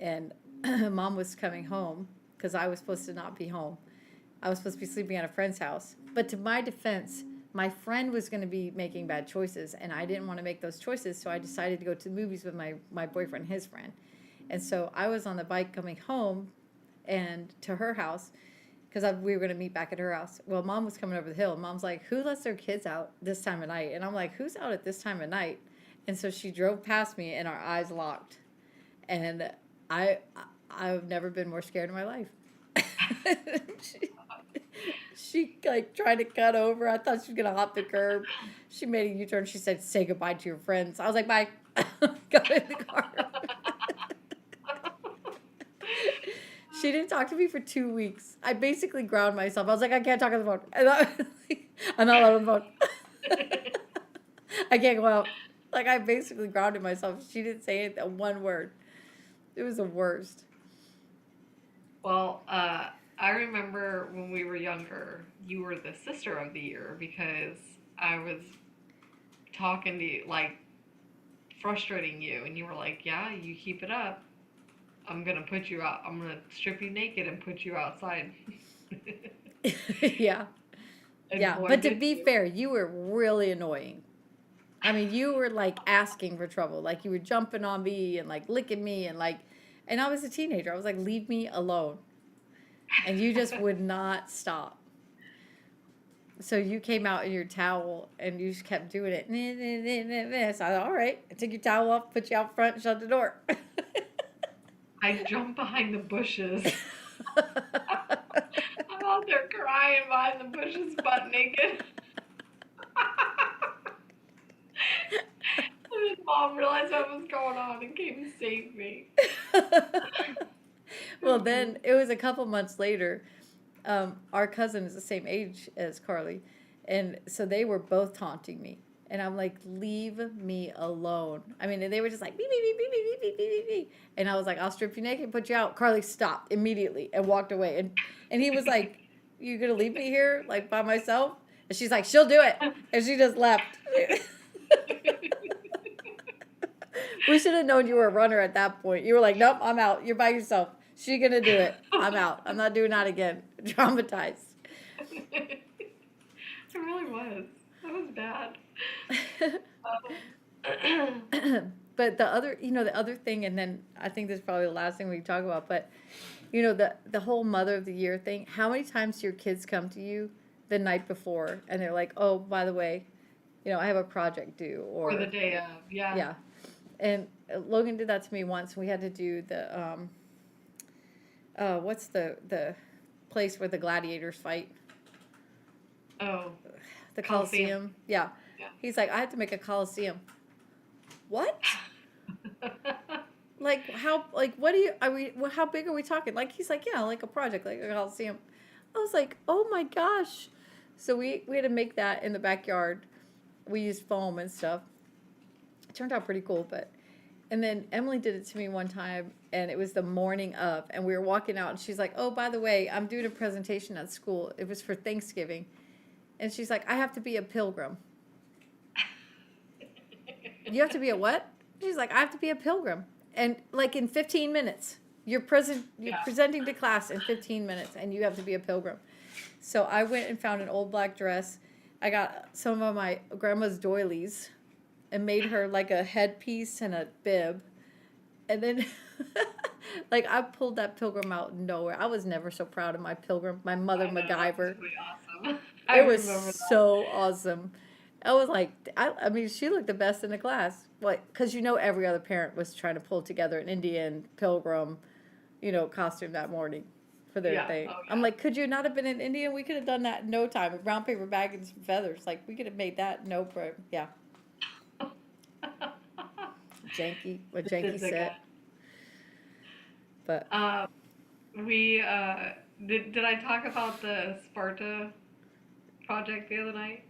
S1: and mom was coming home because I was supposed to not be home. I was supposed to be sleeping at a friend's house. But to my defense, my friend was going to be making bad choices, and I didn't want to make those choices, so I decided to go to the movies with my boyfriend and his friend. And so I was on the bike coming home and to her house because we were going to meet back at her house. Well, mom was coming over the hill, and mom's like, "Who lets their kids out this time of night?" And I'm like, "Who's out at this time of night?" And so she drove past me, and our eyes locked. And I've never been more scared in my life. She like tried to cut over. I thought she was gonna hop the curb. She made a U-turn. She said, "Say goodbye to your friends." I was like, "Bye." Got in the car. She didn't talk to me for 2 weeks. I basically ground myself. I was like, "I can't talk on the phone." I'm not allowed on the phone. I can't go out. Like, I basically grounded myself. She didn't say one word. It was the worst.
S2: Well, I remember when we were younger, you were the sister of the year because I was talking to you, like frustrating you, and you were like, "Yeah, you keep it up. I'm gonna put you out. I'm gonna strip you naked and put you outside."
S1: Yeah.
S2: And
S1: Yeah.
S2: boy,
S1: But to
S2: did
S1: be
S2: you.
S1: fair, you were really annoying. I mean, you were like asking for trouble. Like, you were jumping on me and like licking me and I was a teenager. I was like, "Leave me alone." And you just would not stop. So you came out in your towel and you just kept doing it. So I thought, all right, I took your towel off, put you out front, and shut the door.
S2: I jumped behind the bushes. I'm out there crying behind the bushes, butt naked. And then mom realized what was going on and came and saved me.
S1: Well, then it was a couple months later. Our cousin is the same age as Carly, and so they were both taunting me. And I'm like, "Leave me alone." I mean, and they were just like, "Beep, beep, beep, beep, beep, beep, beep, beep, beep." And I was like, "I'll strip you naked and put you out." Carly stopped immediately and walked away. And he was like, "You gonna leave me here, like, by myself?" And she's like, "She'll do it." And she just left. We should have known you were a runner at that point. You were like, "Nope, I'm out. You're by yourself. She's gonna do it. I'm out. I'm not doing that again." Traumatized.
S2: It really was. That was bad. Um,
S1: But the other thing, and then I think this is probably the last thing we can talk about, but the whole Mother of the Year thing. How many times do your kids come to you the night before and they're like, "Oh, by the way, I have a project due,"
S2: Or the
S1: or
S2: day of, yeah.
S1: yeah. And Logan did that to me once. We had to do what's the place where the gladiators fight?
S2: Oh,
S1: The
S2: Coliseum.
S1: Coliseum. Yeah.
S2: Yeah.
S1: He's like, I have to make a Coliseum. What? Like how? Like what do you? Are we? How big are we talking? Like he's like, yeah, like a project, like a Coliseum. I was like, oh my gosh. So we had to make that in the backyard. We used foam and stuff. It turned out pretty cool, but. And then Emily did it to me one time, and it was the morning of, and we were walking out, and she's like, "Oh, by the way, I'm doing a presentation at school. It was for Thanksgiving," and she's like, "I have to be a pilgrim." You have to be a what? She's like, "I have to be a pilgrim," and like in 15 minutes, you're presenting to class in 15 minutes, and you have to be a pilgrim. So I went and found an old black dress. I got some of my grandma's doilies and made her like a headpiece and a bib. And then, like, I pulled that pilgrim out of nowhere. I was never so proud of my pilgrim, my mother
S2: I know,
S1: MacGyver.
S2: that was pretty awesome.
S1: It was
S2: remember that.
S1: so awesome. I was like, I mean, she looked the best in the class. Like, because every other parent was trying to pull together an Indian pilgrim, costume that morning for their thing.
S2: Oh,
S1: I'm like, could you not have been an Indian? We could have done that in no time. A brown paper bag and some feathers. Like, we could have made that no problem. Yeah. Janky set. But
S2: we did I talk about the Sparta project the other night?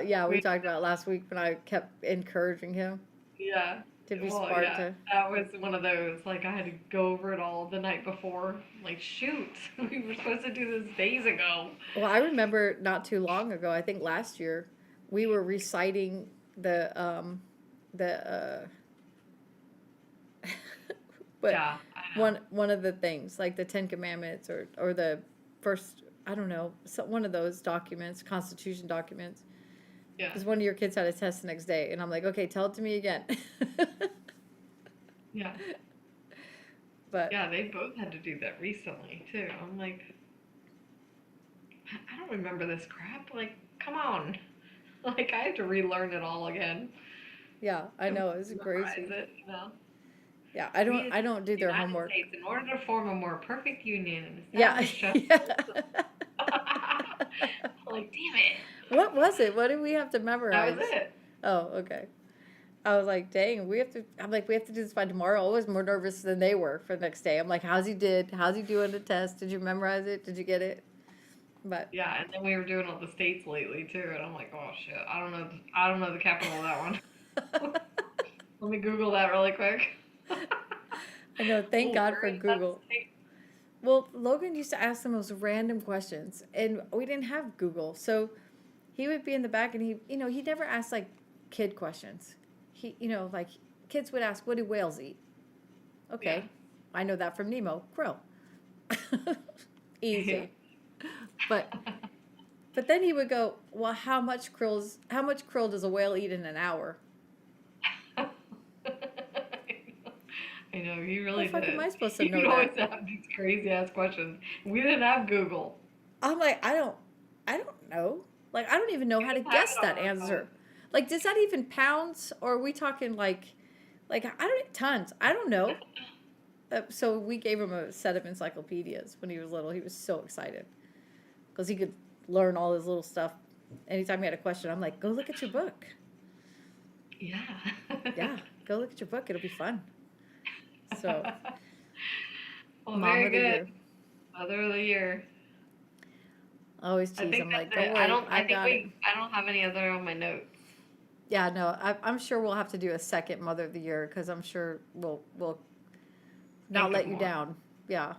S1: yeah, we talked about it last week, but I kept encouraging him
S2: Yeah.
S1: to be
S2: Well,
S1: Sparta.
S2: that was one of those. Like I had to go over it all the night before. Like shoot, we were supposed to do this days ago.
S1: Well, I remember not too long ago, I think last year, we were reciting the but
S2: Yeah, I know.
S1: one of the things like the Ten Commandments or the first, I don't know, one of those documents, Constitution documents,
S2: Yeah.
S1: because one of your kids had a test the next day, and I'm like, okay, tell it to me again.
S2: Yeah.
S1: But
S2: Yeah, they both had to do that recently too. I'm like, I don't remember this crap. Like, come on. Like I have to relearn it all again.
S1: yeah, I know it's
S2: Memorize
S1: crazy.
S2: it, you know.
S1: Yeah,
S2: We,
S1: I don't do
S2: the
S1: their
S2: United
S1: homework.
S2: States, in order to form a more perfect union and
S1: Yeah.
S2: establish justice.
S1: Yeah.
S2: Like, damn it.
S1: What was it? What did we have to memorize?
S2: That was it.
S1: Oh, okay. I was like, dang, I'm like, we have to do this by tomorrow. I was more nervous than they were for the next day. I'm like, how's he doing the test? Did you memorize it? Did you get it? But
S2: Yeah, and then we were doing all the states lately too, and I'm like, oh shit, I don't know the capital of that one. Let me Google that really quick.
S1: I know, thank
S2: Ooh,
S1: God
S2: where
S1: for
S2: is that
S1: Google.
S2: state?
S1: Well, Logan used to ask the most random questions, and we didn't have Google. So he would be in the back, and he never asked like kid questions. Like kids would ask, what do whales eat? Okay.
S2: Yeah.
S1: I know that from Nemo. Krill. Easy.
S2: Yeah.
S1: But then he would go, well, how much krill does a whale eat in an hour?
S2: I know, you
S1: How
S2: really
S1: the fuck
S2: did.
S1: am I supposed to
S2: You
S1: know
S2: always
S1: that?
S2: have these crazy ass questions. We didn't have Google.
S1: I'm like, I don't know. Like, I don't even know
S2: We
S1: how to
S2: didn't have
S1: guess
S2: it
S1: that
S2: on our phone.
S1: answer. Like, does that even pounds, or are we talking like I don't tons? I don't know. So we gave him a set of encyclopedias when he was little. He was so excited because he could learn all his little stuff. Anytime he had a question, I'm like, go look at your book.
S2: Yeah.
S1: Yeah, go look at your book. It'll be fun. So,
S2: Well,
S1: Mom
S2: very
S1: of the
S2: good.
S1: Year.
S2: Mother of the Year.
S1: I always
S2: I
S1: tease
S2: think
S1: him
S2: that's
S1: like, don't
S2: it.
S1: worry,
S2: I
S1: I
S2: think
S1: got it.
S2: I don't have any other on my notes.
S1: Yeah, no, I'm sure we'll have to do a second Mother of the Year because I'm sure we'll not
S2: Think
S1: let
S2: of
S1: you
S2: more.
S1: down. Yeah,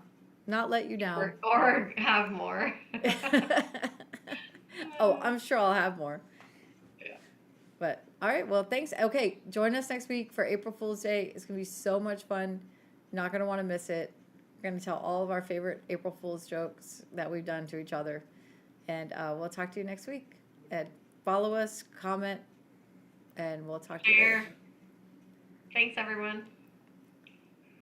S1: not let you down.
S2: Or have more.
S1: Oh, I'm sure I'll have more.
S2: Yeah.
S1: But all right, well, thanks. Okay, join us next week for April Fool's Day. It's gonna be so much fun. Not gonna want to miss it. We're gonna tell all of our favorite April Fool's jokes that we've done to each other, and we'll talk to you next week. And follow us, comment, and we'll talk to you
S2: Share.
S1: later.
S2: Thanks, everyone.